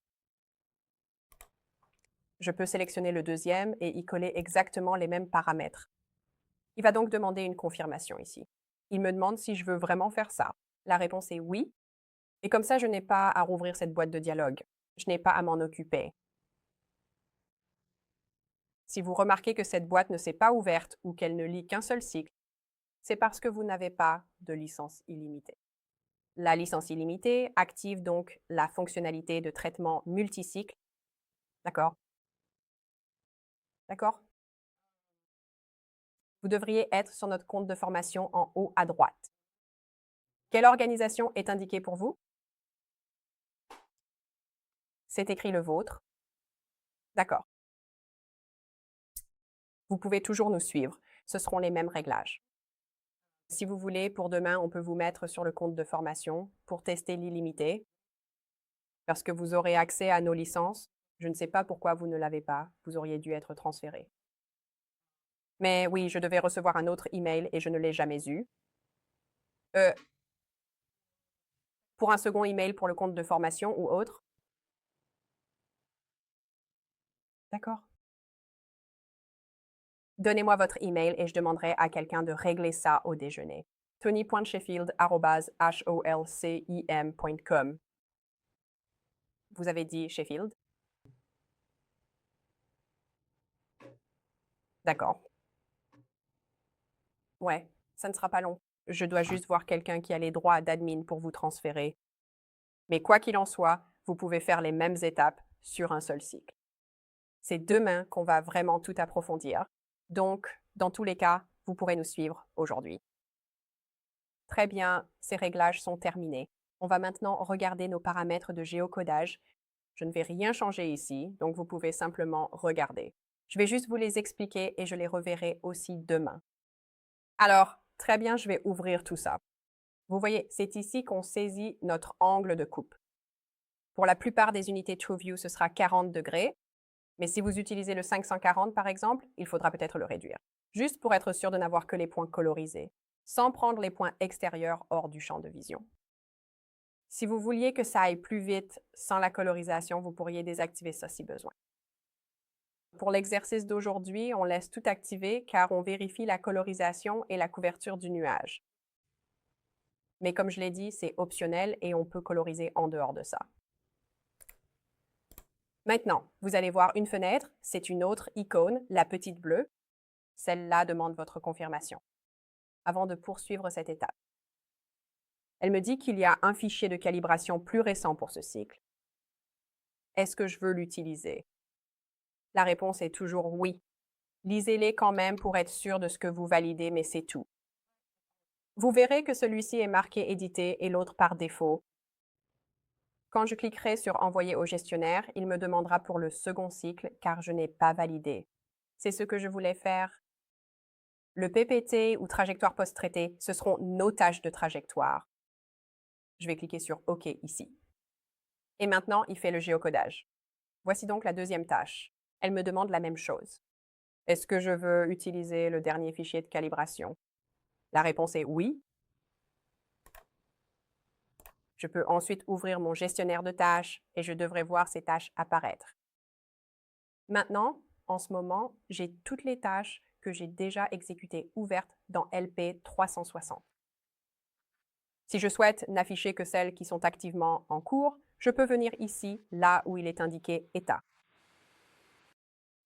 Je peux sélectionner le deuxième et y coller exactement les mêmes paramètres. Il va donc demander une confirmation ici. Il me demande si je veux vraiment faire ça. La réponse est oui. Et comme ça, je n'ai pas à rouvrir cette boîte de dialogue. Je n'ai pas à m'en occuper. Si vous remarquez que cette boîte ne s'est pas ouverte ou qu'elle ne lit qu'un seul cycle, c'est parce que vous n'avez pas de licence illimitée. La licence illimitée active donc la fonctionnalité de traitement multicycle. D'accord? D'accord? Vous devriez être sur notre compte de formation en haut à droite. Quelle organisation est indiquée pour vous? C'est écrit le vôtre. D'accord. Vous pouvez toujours nous suivre. Ce seront les mêmes réglages. Si vous voulez, pour demain, on peut vous mettre sur le compte de formation pour tester l'illimité, parce que vous aurez accès à nos licences. Je ne sais pas pourquoi vous ne l'avez pas. Vous auriez dû être transféré. Mais oui, je devais recevoir un autre email et je ne l'ai jamais eu. Euh, pour un second email pour le compte de formation ou autre. D'accord. Donnez-moi votre email et je demanderai à quelqu'un de régler ça au déjeuner. tony.sheffield@holcim.com. Vous avez dit Sheffield? D'accord. Ouais, ça ne sera pas long. Je dois juste voir quelqu'un qui a les droits d'admin pour vous transférer. Mais quoi qu'il en soit, vous pouvez faire les mêmes étapes sur un seul cycle. C'est demain qu'on va vraiment tout approfondir. Donc, dans tous les cas, vous pourrez nous suivre aujourd'hui. Très bien, ces réglages sont terminés. On va maintenant regarder nos paramètres de géocodage. Je ne vais rien changer ici, donc vous pouvez simplement regarder. Je vais juste vous les expliquer et je les reverrai aussi demain. Alors, très bien, je vais ouvrir tout ça. Vous voyez, c'est ici qu'on saisit notre angle de coupe. Pour la plupart des unités TrueView, ce sera 40 degrés, mais si vous utilisez le 540 par exemple, il faudra peut-être le réduire, juste pour être sûr de n'avoir que les points colorisés, sans prendre les points extérieurs hors du champ de vision. Si vous vouliez que ça aille plus vite sans la colorisation, vous pourriez désactiver ça si besoin. Pour l'exercice d'aujourd'hui, on laisse tout activer car on vérifie la colorisation et la couverture du nuage. Mais comme je l'ai dit, c'est optionnel et on peut coloriser en dehors de ça. Maintenant, vous allez voir une fenêtre, c'est une autre icône, la petite bleue. Celle-là demande votre confirmation. Avant de poursuivre cette étape. Elle me dit qu'il y a un fichier de calibration plus récent pour ce cycle. Est-ce que je veux l'utiliser? La réponse est toujours oui. Lisez-les quand même pour être sûr de ce que vous validez, mais c'est tout. Vous verrez que celui-ci est marqué édité et l'autre par défaut. Quand je cliquerai sur Envoyer au gestionnaire, il me demandera pour le second cycle car je n'ai pas validé. C'est ce que je voulais faire. Le PPT ou trajectoire post-traité, ce seront nos tâches de trajectoire. Je vais cliquer sur OK ici. Et maintenant, il fait le géocodage. Voici donc la deuxième tâche. Elle me demande la même chose. Est-ce que je veux utiliser le dernier fichier de calibration? La réponse est oui. Je peux ensuite ouvrir mon gestionnaire de tâches et je devrais voir ces tâches apparaître. Maintenant, en ce moment, j'ai toutes les tâches que j'ai déjà exécutées ouvertes dans LP 360. Si je souhaite n'afficher que celles qui sont activement en cours, je peux venir ici, là où il est indiqué État.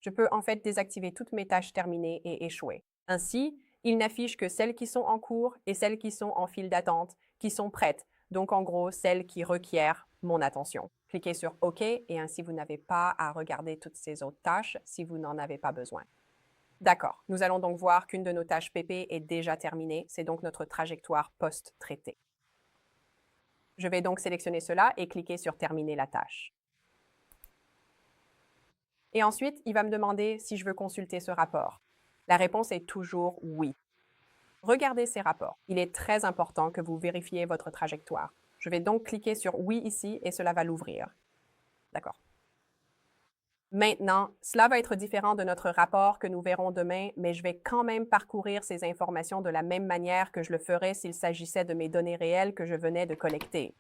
Je peux en fait désactiver toutes mes tâches terminées et échouées. Ainsi, il n'affiche que celles qui sont en cours et celles qui sont en file d'attente, qui sont prêtes, donc en gros celles qui requièrent mon attention. Cliquez sur OK et ainsi vous n'avez pas à regarder toutes ces autres tâches si vous n'en avez pas besoin. D'accord, nous allons donc voir qu'une de nos tâches PP est déjà terminée, c'est donc notre trajectoire post-traitée. Je vais donc sélectionner cela et cliquer sur Terminer la tâche. Et ensuite, il va me demander si je veux consulter ce rapport. La réponse est toujours oui. Regardez ces rapports. Il est très important que vous vérifiez votre trajectoire. Je vais donc cliquer sur oui ici et cela va l'ouvrir. D'accord. Maintenant, cela va être différent de notre rapport que nous verrons demain, mais je vais quand même parcourir ces informations de la même manière que je le ferais s'il s'agissait de mes données réelles que je venais de collecter.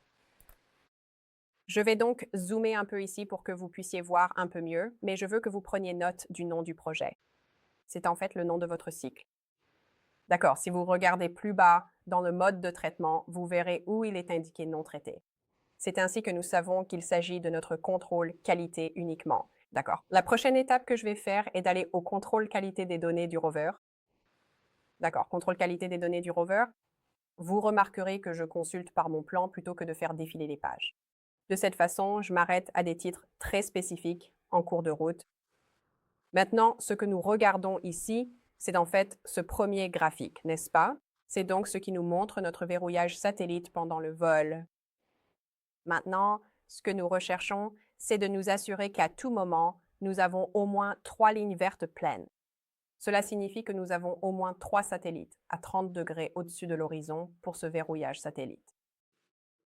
Je vais donc zoomer un peu ici pour que vous puissiez voir un peu mieux, mais je veux que vous preniez note du nom du projet. C'est en fait le nom de votre cycle. D'accord, si vous regardez plus bas dans le mode de traitement, vous verrez où il est indiqué non traité. C'est ainsi que nous savons qu'il s'agit de notre contrôle qualité uniquement. D'accord. La prochaine étape que je vais faire est d'aller au contrôle qualité des données du rover. D'accord, contrôle qualité des données du rover. Vous remarquerez que je consulte par mon plan plutôt que de faire défiler les pages. De cette façon, je m'arrête à des titres très spécifiques en cours de route. Maintenant, ce que nous regardons ici, c'est en fait ce premier graphique, n'est-ce pas? C'est donc ce qui nous montre notre verrouillage satellite pendant le vol. Maintenant, ce que nous recherchons, c'est de nous assurer qu'à tout moment, nous avons au moins 3 lignes vertes pleines. Cela signifie que nous avons au moins 3 satellites à 30 degrés au-dessus de l'horizon pour ce verrouillage satellite.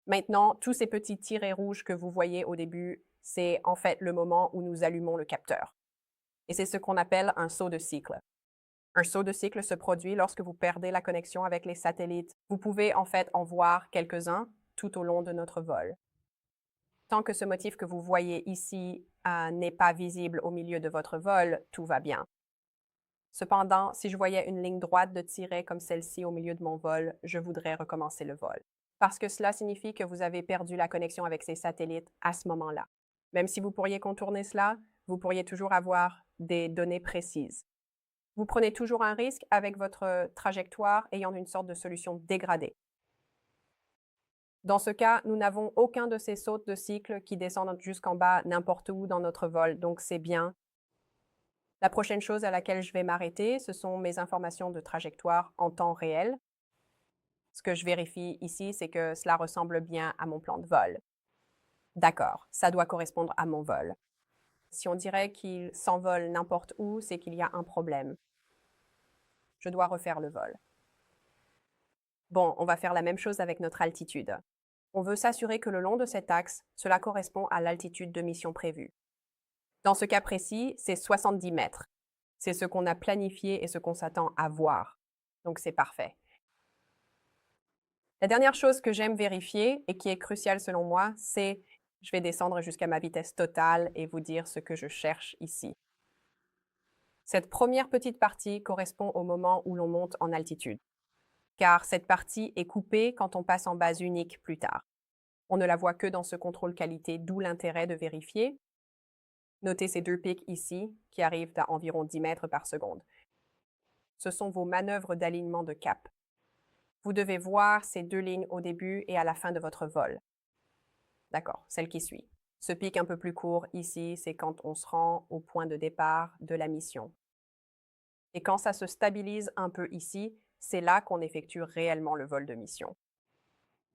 Maintenant, tous ces petits tirets rouges que vous voyez au début, c'est en fait le moment où nous allumons le capteur. Et c'est ce qu'on appelle un saut de cycle. Un saut de cycle se produit lorsque vous perdez la connexion avec les satellites. Vous pouvez en fait en voir quelques-uns tout au long de notre vol. Tant que ce motif que vous voyez ici n'est pas visible au milieu de votre vol, tout va bien. Cependant, si je voyais une ligne droite de tirets comme celle-ci au milieu de mon vol, je voudrais recommencer le vol. Parce que cela signifie que vous avez perdu la connexion avec ces satellites à ce moment-là. Même si vous pourriez contourner cela, vous pourriez toujours avoir des données précises. Vous prenez toujours un risque avec votre trajectoire ayant une sorte de solution dégradée. Dans ce cas, nous n'avons aucun de ces sautes de cycle qui descendent jusqu'en bas n'importe où dans notre vol, donc c'est bien. La prochaine chose à laquelle je vais m'arrêter, ce sont mes informations de trajectoire en temps réel. Ce que je vérifie ici, c'est que cela ressemble bien à mon plan de vol. D'accord, ça doit correspondre à mon vol. Si on dirait qu'il s'envole n'importe où, c'est qu'il y a un problème. Je dois refaire le vol. Bon, on va faire la même chose avec notre altitude. On veut s'assurer que le long de cet axe, cela correspond à l'altitude de mission prévue. Dans ce cas précis, c'est 70 mètres. C'est ce qu'on a planifié et ce qu'on s'attend à voir. Donc c'est parfait. La dernière chose que j'aime vérifier et qui est cruciale selon moi, c'est je vais descendre jusqu'à ma vitesse totale et vous dire ce que je cherche ici. Cette première petite partie correspond au moment où l'on monte en altitude, car cette partie est coupée quand on passe en base unique plus tard. On ne la voit que dans ce contrôle qualité, d'où l'intérêt de vérifier. Notez ces deux pics ici, qui arrivent à environ 10 mètres par seconde. Ce sont vos manœuvres d'alignement de cap. Vous devez voir ces deux lignes au début et à la fin de votre vol. D'accord, celle qui suit. Ce pic un peu plus court ici, c'est quand on se rend au point de départ de la mission. Et quand ça se stabilise un peu ici, c'est là qu'on effectue réellement le vol de mission.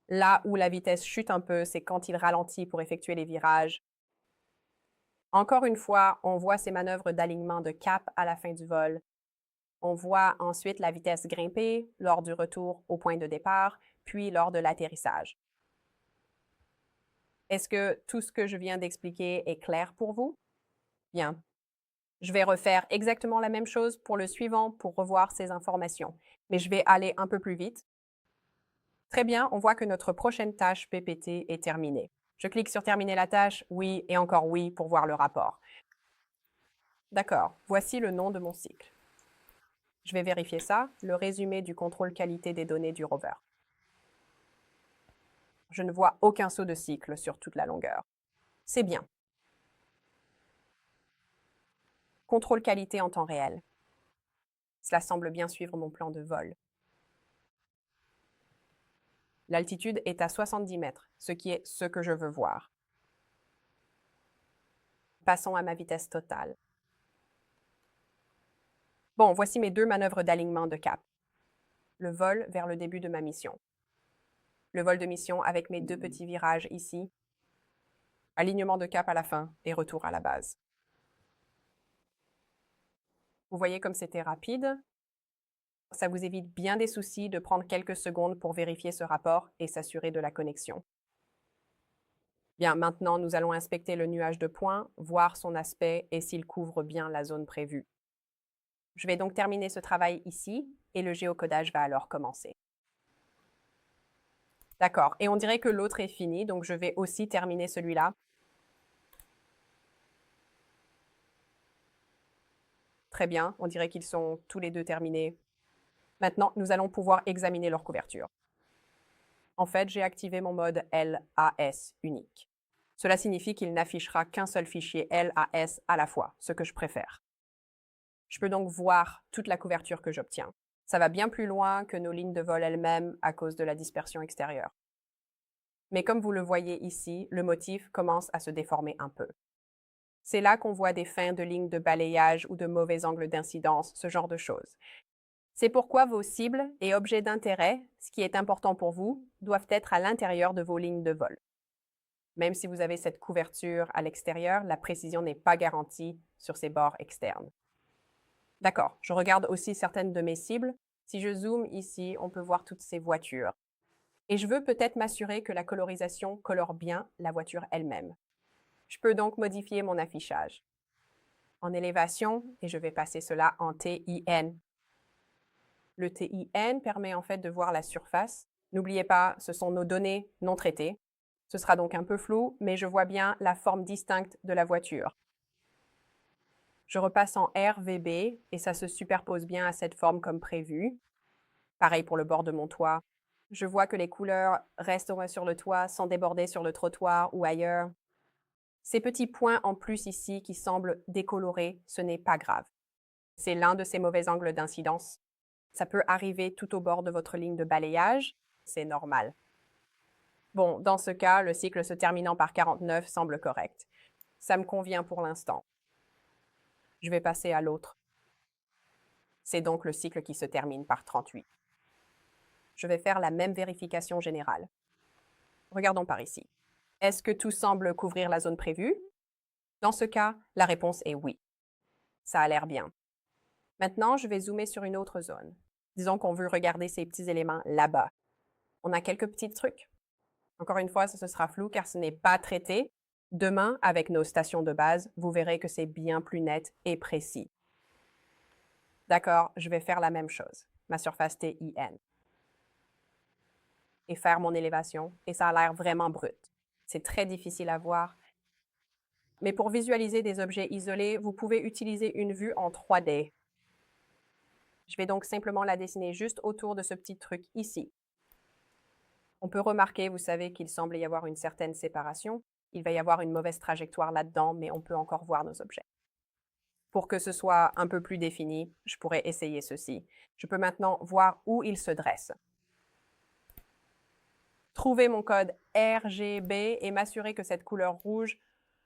Là où la vitesse chute un peu, c'est quand il ralentit pour effectuer les virages. Encore une fois, on voit ces manœuvres d'alignement de cap à la fin du vol. On voit ensuite la vitesse grimper lors du retour au point de départ, puis lors de l'atterrissage. Est-ce que tout ce que je viens d'expliquer est clair pour vous? Bien. Je vais refaire exactement la même chose pour le suivant pour revoir ces informations, mais je vais aller un peu plus vite. Très bien, on voit que notre prochaine tâche PPT est terminée. Je clique sur Terminer la tâche, oui et encore oui pour voir le rapport. D'accord, voici le nom de mon cycle. Je vais vérifier ça, le résumé du contrôle qualité des données du rover. Je ne vois aucun saut de cycle sur toute la longueur. C'est bien. Contrôle qualité en temps réel. Cela semble bien suivre mon plan de vol. L'altitude est à 70 mètres, ce qui est ce que je veux voir. Passons à ma vitesse totale. Bon, voici mes deux manœuvres d'alignement de cap. Le vol vers le début de ma mission. Le vol de mission avec mes deux petits virages ici. Alignement de cap à la fin et retour à la base. Vous voyez comme c'était rapide. Ça vous évite bien des soucis de prendre quelques secondes pour vérifier ce rapport et s'assurer de la connexion. Bien, maintenant, nous allons inspecter le nuage de points, voir son aspect et s'il couvre bien la zone prévue. Je vais donc terminer ce travail ici et le géocodage va alors commencer. D'accord, et on dirait que l'autre est fini, donc je vais aussi terminer celui-là. Très bien, on dirait qu'ils sont tous les deux terminés. Maintenant, nous allons pouvoir examiner leur couverture. En fait, j'ai activé mon mode LAS unique. Cela signifie qu'il n'affichera qu'un seul fichier LAS à la fois, ce que je préfère. Je peux donc voir toute la couverture que j'obtiens. Ça va bien plus loin que nos lignes de vol elles-mêmes à cause de la dispersion extérieure. Mais comme vous le voyez ici, le motif commence à se déformer un peu. C'est là qu'on voit des fins de lignes de balayage ou de mauvais angles d'incidence, ce genre de choses. C'est pourquoi vos cibles et objets d'intérêt, ce qui est important pour vous, doivent être à l'intérieur de vos lignes de vol. Même si vous avez cette couverture à l'extérieur, la précision n'est pas garantie sur ces bords externes. D'accord, je regarde aussi certaines de mes cibles. Si je zoome ici, on peut voir toutes ces voitures. Et je veux peut-être m'assurer que la colorisation colore bien la voiture elle-même. Je peux donc modifier mon affichage en élévation et je vais passer cela en TIN. Le TIN permet en fait de voir la surface. N'oubliez pas, ce sont nos données non traitées. Ce sera donc un peu flou, mais je vois bien la forme distincte de la voiture. Je repasse en RVB et ça se superpose bien à cette forme comme prévu. Pareil pour le bord de mon toit. Je vois que les couleurs restent sur le toit sans déborder sur le trottoir ou ailleurs. Ces petits points en plus ici qui semblent décolorés, ce n'est pas grave. C'est l'un de ces mauvais angles d'incidence. Ça peut arriver tout au bord de votre ligne de balayage, c'est normal. Bon, dans ce cas, le cycle se terminant par 49 semble correct. Ça me convient pour l'instant. Je vais passer à l'autre. C'est donc le cycle qui se termine par 38. Je vais faire la même vérification générale. Regardons par ici. Est-ce que tout semble couvrir la zone prévue? Dans ce cas, la réponse est oui. Ça a l'air bien. Maintenant, je vais zoomer sur une autre zone. Disons qu'on veut regarder ces petits éléments là-bas. On a quelques petits trucs. Encore une fois, ce sera flou car ce n'est pas traité. Demain, avec nos stations de base, vous verrez que c'est bien plus net et précis. D'accord, je vais faire la même chose. Ma surface TIN. Et faire mon élévation. Et ça a l'air vraiment brut. C'est très difficile à voir. Mais pour visualiser des objets isolés, vous pouvez utiliser une vue en 3D. Je vais donc simplement la dessiner juste autour de ce petit truc ici. On peut remarquer, vous savez, qu'il semble y avoir une certaine séparation. Il va y avoir une mauvaise trajectoire là-dedans, mais on peut encore voir nos objets. Pour que ce soit un peu plus défini, je pourrais essayer ceci. Je peux maintenant voir où il se dresse. Trouver mon code RGB et m'assurer que cette couleur rouge,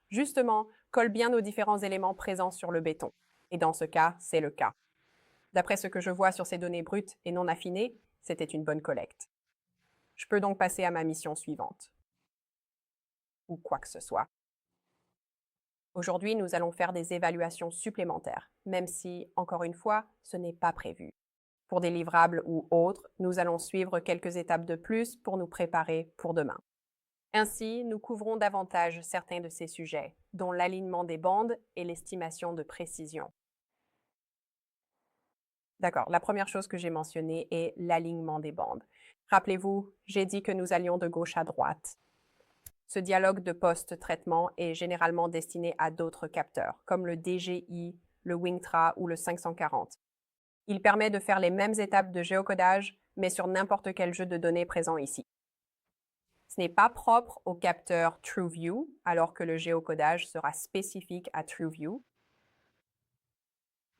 justement, colle bien aux différents éléments présents sur le béton. Et dans ce cas, c'est le cas. D'après ce que je vois sur ces données brutes et non affinées, c'était une bonne collecte. Je peux donc passer à ma mission suivante. Ou quoi que ce soit. Aujourd'hui, nous allons faire des évaluations supplémentaires, même si, encore une fois, ce n'est pas prévu. Pour des livrables ou autres, nous allons suivre quelques étapes de plus pour nous préparer pour demain. Ainsi, nous couvrons davantage certains de ces sujets, dont l'alignement des bandes et l'estimation de précision. D'accord, la première chose que j'ai mentionnée est l'alignement des bandes. Rappelez-vous, j'ai dit que nous allions de gauche à droite. Ce dialogue de post-traitement est généralement destiné à d'autres capteurs, comme le DGI, le Wingtra ou le 540. Il permet de faire les mêmes étapes de géocodage, mais sur n'importe quel jeu de données présent ici. Ce n'est pas propre au capteur TrueView, alors que le géocodage sera spécifique à TrueView.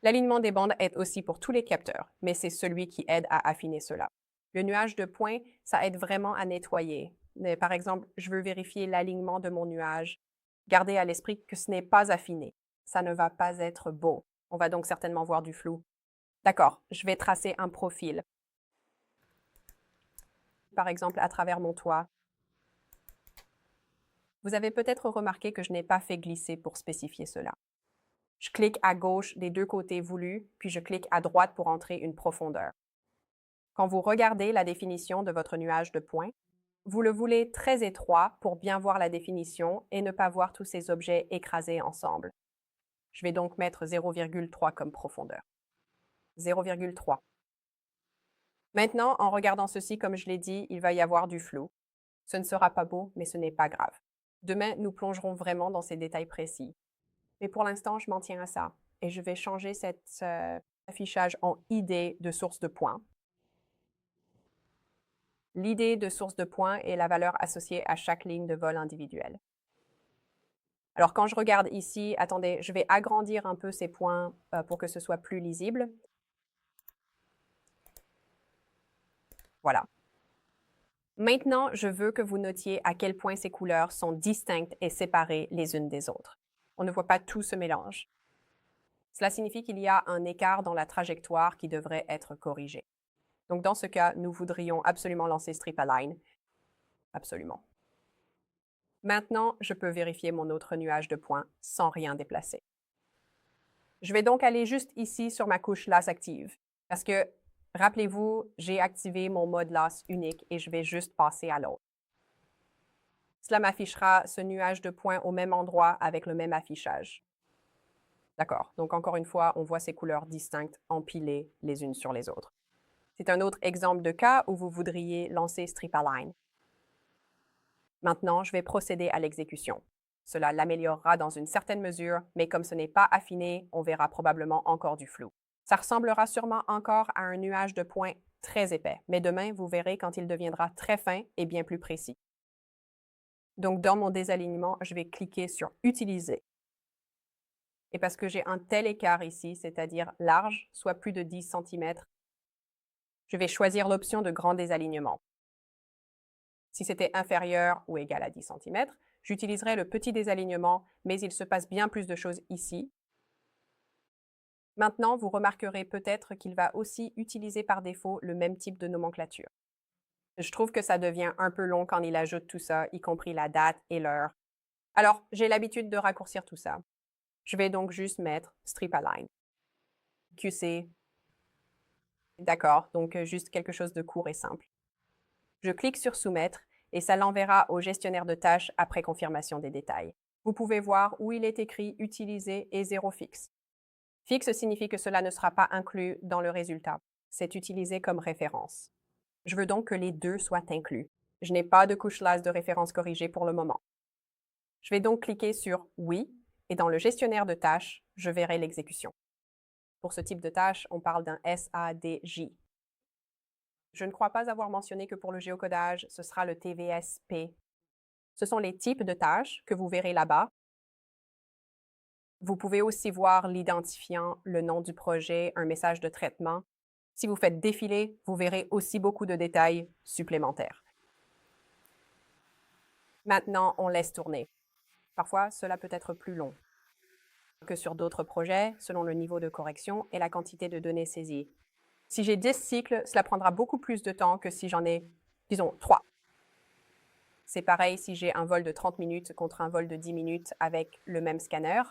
L'alignement des bandes est aussi pour tous les capteurs, mais c'est celui qui aide à affiner cela. Le nuage de points, ça aide vraiment à nettoyer. Mais par exemple, je veux vérifier l'alignement de mon nuage. Gardez à l'esprit que ce n'est pas affiné. Ça ne va pas être beau. On va donc certainement voir du flou. D'accord, je vais tracer un profil. Par exemple, à travers mon toit. Vous avez peut-être remarqué que je n'ai pas fait glisser pour spécifier cela. Je clique à gauche des deux côtés voulus, puis je clique à droite pour entrer une profondeur. Quand vous regardez la définition de votre nuage de points, vous le voulez très étroit pour bien voir la définition et ne pas voir tous ces objets écrasés ensemble. Je vais donc mettre 0,3 comme profondeur. 0,3. Maintenant, en regardant ceci, comme je l'ai dit, il va y avoir du flou. Ce ne sera pas beau, mais ce n'est pas grave. Demain, nous plongerons vraiment dans ces détails précis. Mais pour l'instant, je m'en tiens à ça. Et je vais changer cet affichage en ID de source de points. l'idée de source de points et la valeur associée à chaque ligne de vol individuelle. Alors quand je regarde ici, attendez, je vais agrandir un peu ces points pour que ce soit plus lisible. Voilà. Maintenant, je veux que vous notiez à quel point ces couleurs sont distinctes et séparées les unes des autres. On ne voit pas tout ce mélange. Cela signifie qu'il y a un écart dans la trajectoire qui devrait être corrigé. Donc dans ce cas, nous voudrions absolument lancer Strip Align. Absolument. Maintenant, je peux vérifier mon autre nuage de points sans rien déplacer. Je vais donc aller juste ici sur ma couche LAS active parce que, rappelez-vous, j'ai activé mon mode LAS unique et je vais juste passer à l'autre. Cela m'affichera ce nuage de points au même endroit avec le même affichage. D'accord, donc encore une fois, on voit ces couleurs distinctes empilées les unes sur les autres. C'est un autre exemple de cas où vous voudriez lancer Strip Align. Maintenant, je vais procéder à l'exécution. Cela l'améliorera dans une certaine mesure, mais comme ce n'est pas affiné, on verra probablement encore du flou. Ça ressemblera sûrement encore à un nuage de points très épais, mais demain, vous verrez quand il deviendra très fin et bien plus précis. Donc, dans mon désalignement, je vais cliquer sur « Utiliser ». Et parce que j'ai un tel écart ici, c'est-à-dire large, soit plus de 10 cm, je vais choisir l'option de grand désalignement. Si c'était inférieur ou égal à 10 cm, j'utiliserai le petit désalignement, mais il se passe bien plus de choses ici. Maintenant, vous remarquerez peut-être qu'il va aussi utiliser par défaut le même type de nomenclature. Je trouve que ça devient un peu long quand il ajoute tout ça, y compris la date et l'heure. Alors, j'ai l'habitude de raccourcir tout ça. Je vais donc juste mettre Strip Align. QC. D'accord, donc juste quelque chose de court et simple. Je clique sur Soumettre et ça l'enverra au gestionnaire de tâches après confirmation des détails. Vous pouvez voir où il est écrit Utiliser et 0 fixe. Fixe signifie que cela ne sera pas inclus dans le résultat. C'est utilisé comme référence. Je veux donc que les deux soient inclus. Je n'ai pas de couche LAS de référence corrigée pour le moment. Je vais donc cliquer sur Oui et dans le gestionnaire de tâches, je verrai l'exécution. Pour ce type de tâche, on parle d'un SADJ. Je ne crois pas avoir mentionné que pour le géocodage, ce sera le TVSP. Ce sont les types de tâches que vous verrez là-bas. Vous pouvez aussi voir l'identifiant, le nom du projet, un message de traitement. Si vous faites défiler, vous verrez aussi beaucoup de détails supplémentaires. Maintenant, on laisse tourner. Parfois, cela peut être plus long que sur d'autres projets, selon le niveau de correction et la quantité de données saisies. Si j'ai 10 cycles, cela prendra beaucoup plus de temps que si j'en ai, disons, 3. C'est pareil si j'ai un vol de 30 minutes contre un vol de 10 minutes avec le même scanner.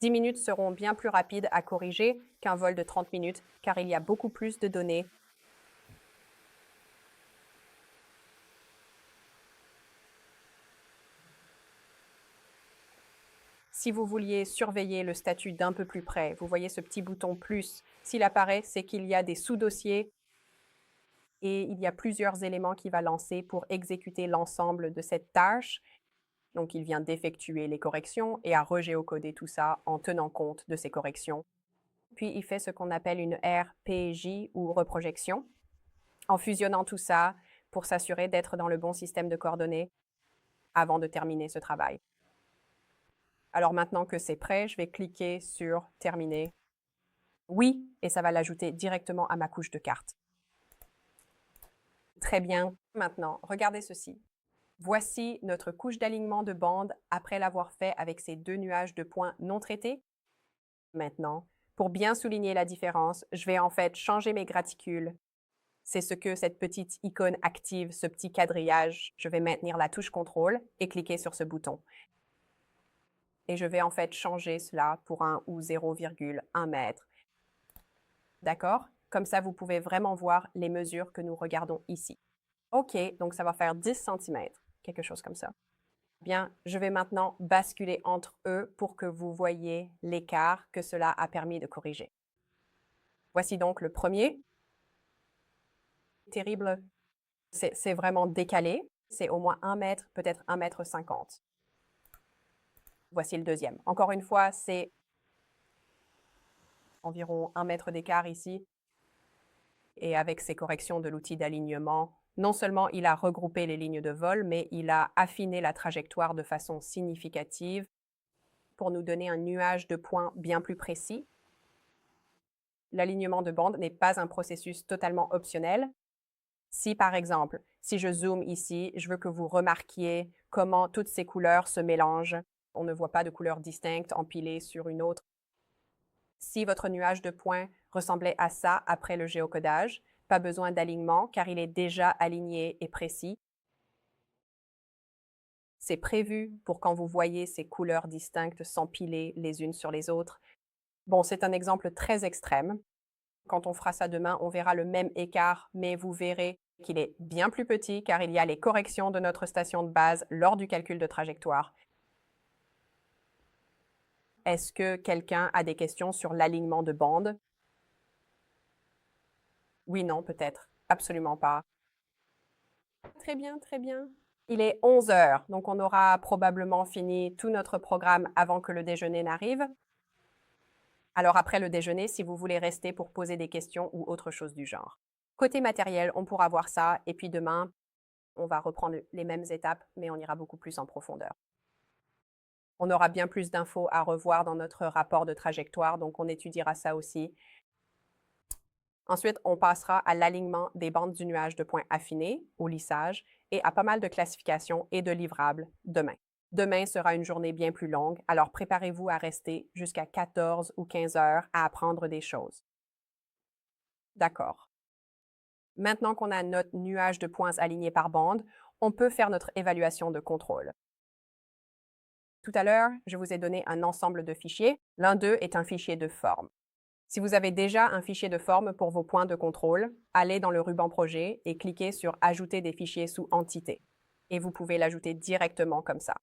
10 minutes seront bien plus rapides à corriger qu'un vol de 30 minutes, car il y a beaucoup plus de données. Si vous vouliez surveiller le statut d'un peu plus près, vous voyez ce petit bouton plus. S'il apparaît, c'est qu'il y a des sous-dossiers et il y a plusieurs éléments qu'il va lancer pour exécuter l'ensemble de cette tâche. Donc, il vient d'effectuer les corrections et à regéocoder tout ça en tenant compte de ces corrections. Puis, il fait ce qu'on appelle une RPJ ou reprojection, en fusionnant tout ça pour s'assurer d'être dans le bon système de coordonnées avant de terminer ce travail. Alors maintenant que c'est prêt, je vais cliquer sur « Terminer ». Oui, et ça va l'ajouter directement à ma couche de cartes. Très bien. Maintenant, regardez ceci. Voici notre couche d'alignement de bande après l'avoir fait avec ces deux nuages de points non traités. Maintenant, pour bien souligner la différence, je vais en fait changer mes graticules. C'est ce que cette petite icône active, ce petit quadrillage. Je vais maintenir la touche contrôle et cliquer sur ce bouton. Et je vais en fait changer cela pour 1 ou 0,1 mètre. D'accord? Comme ça, vous pouvez vraiment voir les mesures que nous regardons ici. OK, donc ça va faire 10 cm, quelque chose comme ça. Bien, je vais maintenant basculer entre eux pour que vous voyez l'écart que cela a permis de corriger. Voici donc le premier. Terrible. C'est vraiment décalé. C'est au moins 1 mètre, peut-être 1,50 m. Voici le deuxième. Encore une fois, c'est environ 1 mètre d'écart ici. Et avec ces corrections de l'outil d'alignement, Non seulement il a regroupé les lignes de vol, mais il a affiné la trajectoire de façon significative pour nous donner un nuage de points bien plus précis. L'alignement de bande n'est pas un processus totalement optionnel. Si, par exemple, si je zoome ici, je veux que vous remarquiez comment toutes ces couleurs se mélangent. On ne voit pas de couleurs distinctes empilées sur une autre. Si votre nuage de points ressemblait à ça après le géocodage, pas besoin d'alignement car il est déjà aligné et précis. C'est prévu pour quand vous voyez ces couleurs distinctes s'empiler les unes sur les autres. Bon, c'est un exemple très extrême. Quand on fera ça demain, on verra le même écart, mais vous verrez qu'il est bien plus petit car il y a les corrections de notre station de base lors du calcul de trajectoire. Est-ce que quelqu'un a des questions sur l'alignement de bande? Oui, non, peut-être. Absolument pas. Très bien, très bien. Il est 11 heures, donc on aura probablement fini tout notre programme avant que le déjeuner n'arrive. Alors après le déjeuner, si vous voulez rester pour poser des questions ou autre chose du genre. Côté matériel, on pourra voir ça, et puis demain, on va reprendre les mêmes étapes, mais on ira beaucoup plus en profondeur. On aura bien plus d'infos à revoir dans notre rapport de trajectoire, donc on étudiera ça aussi. Ensuite, on passera à l'alignement des bandes du nuage de points affinés, au lissage, et à pas mal de classifications et de livrables demain. Demain sera une journée bien plus longue, alors préparez-vous à rester jusqu'à 14 ou 15 heures à apprendre des choses. D'accord. Maintenant qu'on a notre nuage de points alignés par bande, on peut faire notre évaluation de contrôle. Tout à l'heure, je vous ai donné un ensemble de fichiers. L'un d'eux est un fichier de forme. Si vous avez déjà un fichier de forme pour vos points de contrôle, allez dans le ruban projet et cliquez sur Ajouter des fichiers sous entité. Et vous pouvez l'ajouter directement comme ça.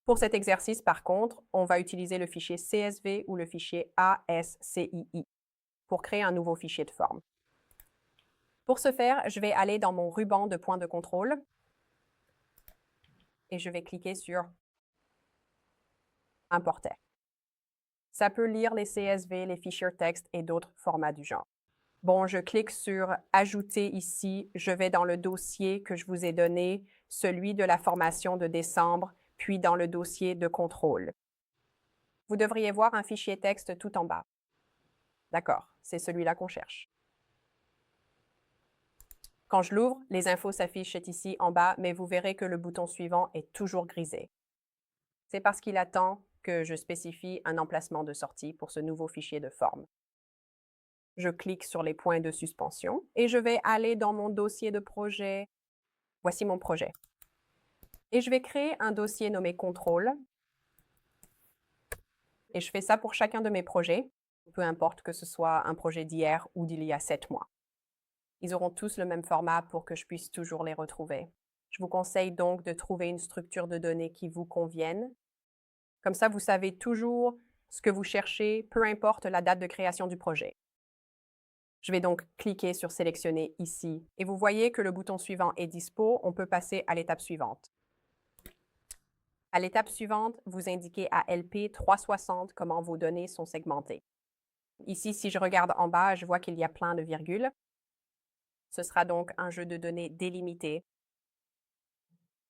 Pour cet exercice, par contre, on va utiliser le fichier CSV ou le fichier ASCII pour créer un nouveau fichier de forme. Pour ce faire, je vais aller dans mon ruban de points de contrôle et je vais cliquer sur Importer. Ça peut lire les CSV, les fichiers texte et d'autres formats du genre. Bon, je clique sur Ajouter ici. Je vais dans le dossier que je vous ai donné, celui de la formation de décembre, puis dans le dossier de contrôle. Vous devriez voir un fichier texte tout en bas. D'accord, c'est celui-là qu'on cherche. Quand je l'ouvre, les infos s'affichent ici en bas, mais vous verrez que le bouton suivant est toujours grisé. C'est parce qu'il attend que je spécifie un emplacement de sortie pour ce nouveau fichier de forme. Je clique sur les points de suspension et je vais aller dans mon dossier de projet. Voici mon projet. Et je vais créer un dossier nommé Contrôle. Et je fais ça pour chacun de mes projets, peu importe que ce soit un projet d'hier ou d'il y a 7 mois. Ils auront tous le même format pour que je puisse toujours les retrouver. Je vous conseille donc de trouver une structure de données qui vous convienne. Comme ça, vous savez toujours ce que vous cherchez, peu importe la date de création du projet. Je vais donc cliquer sur Sélectionner ici et vous voyez que le bouton suivant est dispo. On peut passer à l'étape suivante. À l'étape suivante, vous indiquez à LP 360 comment vos données sont segmentées. Ici, si je regarde en bas, je vois qu'il y a plein de virgules. Ce sera donc un jeu de données délimité.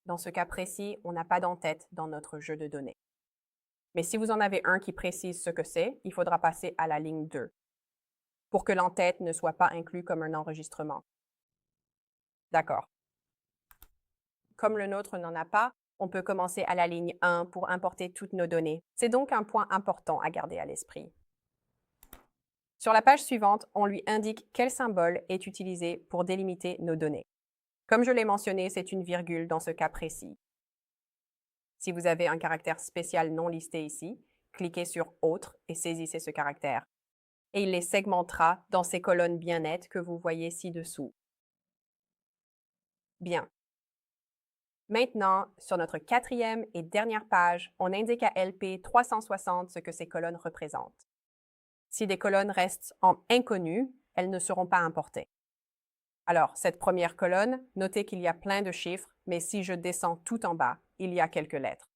Dans ce cas précis, on n'a pas d'entête dans notre jeu de données. Mais si vous en avez un qui précise ce que c'est, il faudra passer à la ligne 2 pour que l'entête ne soit pas inclus comme un enregistrement. D'accord. Comme le nôtre n'en a pas, on peut commencer à la ligne 1 pour importer toutes nos données. C'est donc un point important à garder à l'esprit. Sur la page suivante, on lui indique quel symbole est utilisé pour délimiter nos données. Comme je l'ai mentionné, c'est une virgule dans ce cas précis. Si vous avez un caractère spécial non listé ici, cliquez sur Autre et saisissez ce caractère. Et il les segmentera dans ces colonnes bien nettes que vous voyez ci-dessous. Bien. Maintenant, sur notre quatrième et dernière page, on indique à LP 360 ce que ces colonnes représentent. Si des colonnes restent en inconnu, elles ne seront pas importées. Alors, cette première colonne, notez qu'il y a plein de chiffres, mais si je descends tout en bas, il y a quelques lettres.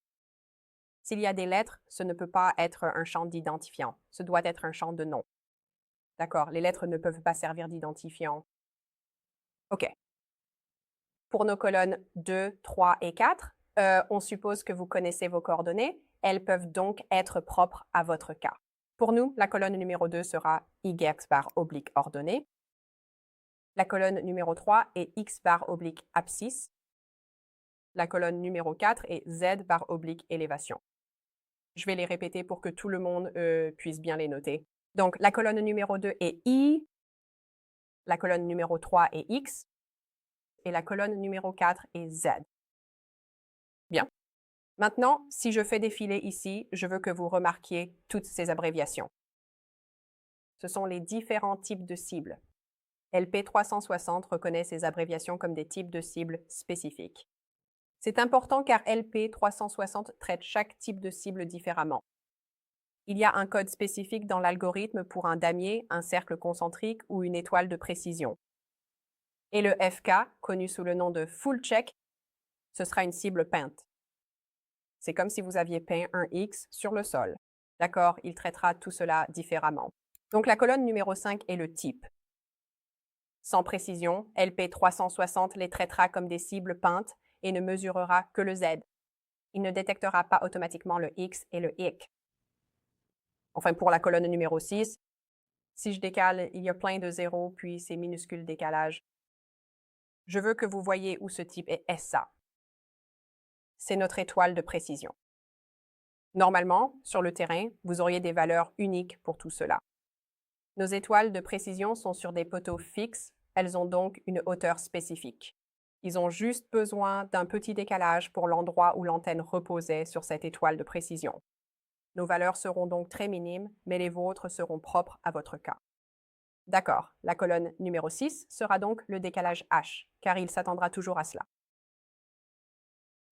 S'il y a des lettres, ce ne peut pas être un champ d'identifiant. Ce doit être un champ de nom. D'accord, les lettres ne peuvent pas servir d'identifiant. OK, Pour nos colonnes 2, 3 et 4, on suppose que vous connaissez vos coordonnées. Elles peuvent donc être propres à votre cas. Pour nous, la colonne numéro 2 sera YX bar oblique ordonnée. La colonne numéro 3 est X bar oblique abscisse. La colonne numéro 4 est Z bar oblique élévation. Je vais les répéter pour que tout le monde puisse bien les noter. Donc, la colonne numéro 2 est I, la colonne numéro 3 est X, et la colonne numéro 4 est Z. Bien. Maintenant, si je fais défiler ici, je veux que vous remarquiez toutes ces abréviations. Ce sont les différents types de cibles. LP360 reconnaît ces abréviations comme des types de cibles spécifiques. C'est important car LP360 traite chaque type de cible différemment. Il y a un code spécifique dans l'algorithme pour un damier, un cercle concentrique ou une étoile de précision. Et le FK, connu sous le nom de full check, ce sera une cible peinte. C'est comme si vous aviez peint un X sur le sol. D'accord, il traitera tout cela différemment. Donc la colonne numéro 5 est le type. Sans précision, LP360 les traitera comme des cibles peintes et ne mesurera que le Z. Il ne détectera pas automatiquement le X et le Y. Enfin, pour la colonne numéro 6, si je décale, il y a plein de zéros, puis ces minuscules décalages. Je veux que vous voyez où ce type est SA. C'est notre étoile de précision. Normalement, sur le terrain, vous auriez des valeurs uniques pour tout cela. Nos étoiles de précision sont sur des poteaux fixes, elles ont donc une hauteur spécifique. Ils ont juste besoin d'un petit décalage pour l'endroit où l'antenne reposait sur cette étoile de précision. Nos valeurs seront donc très minimes, mais les vôtres seront propres à votre cas. D'accord, la colonne numéro 6 sera donc le décalage H, car il s'attendra toujours à cela.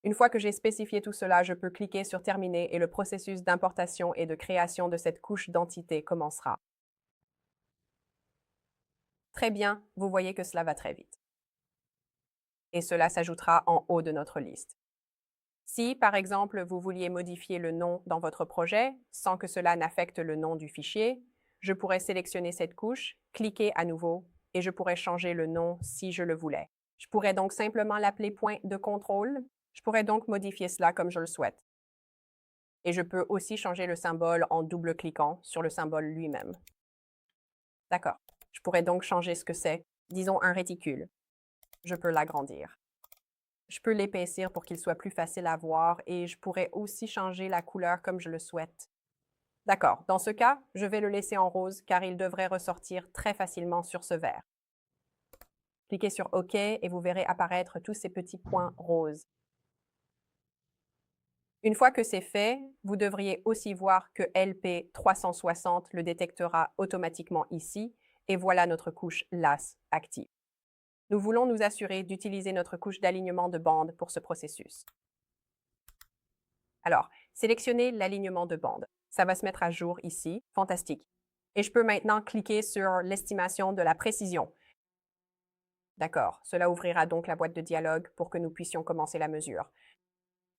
Une fois que j'ai spécifié tout cela, je peux cliquer sur Terminer et le processus d'importation et de création de cette couche d'entité commencera. Très bien, vous voyez que cela va très vite. Et cela s'ajoutera en haut de notre liste. Si, par exemple, vous vouliez modifier le nom dans votre projet sans que cela n'affecte le nom du fichier, je pourrais sélectionner cette couche, cliquer à nouveau et je pourrais changer le nom si je le voulais. Je pourrais donc simplement l'appeler point de contrôle. Je pourrais donc modifier cela comme je le souhaite. Et je peux aussi changer le symbole en double-cliquant sur le symbole lui-même. D'accord. Je pourrais donc changer ce que c'est, disons un réticule. Je peux l'agrandir. Je peux l'épaissir pour qu'il soit plus facile à voir et je pourrais aussi changer la couleur comme je le souhaite. D'accord, dans ce cas, je vais le laisser en rose car il devrait ressortir très facilement sur ce vert. Cliquez sur OK et vous verrez apparaître tous ces petits points roses. Une fois que c'est fait, vous devriez aussi voir que LP360 le détectera automatiquement ici et voilà notre couche LAS active. Nous voulons nous assurer d'utiliser notre couche d'alignement de bande pour ce processus. Alors, sélectionnez l'alignement de bande. Ça va se mettre à jour ici. Fantastique. Et je peux maintenant cliquer sur l'estimation de la précision. D'accord, cela ouvrira donc la boîte de dialogue pour que nous puissions commencer la mesure.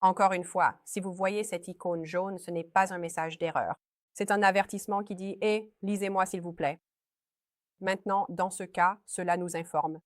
Encore une fois, si vous voyez cette icône jaune, ce n'est pas un message d'erreur. C'est un avertissement qui dit « Hé, lisez-moi s'il vous plaît ». Maintenant, dans ce cas, cela nous informe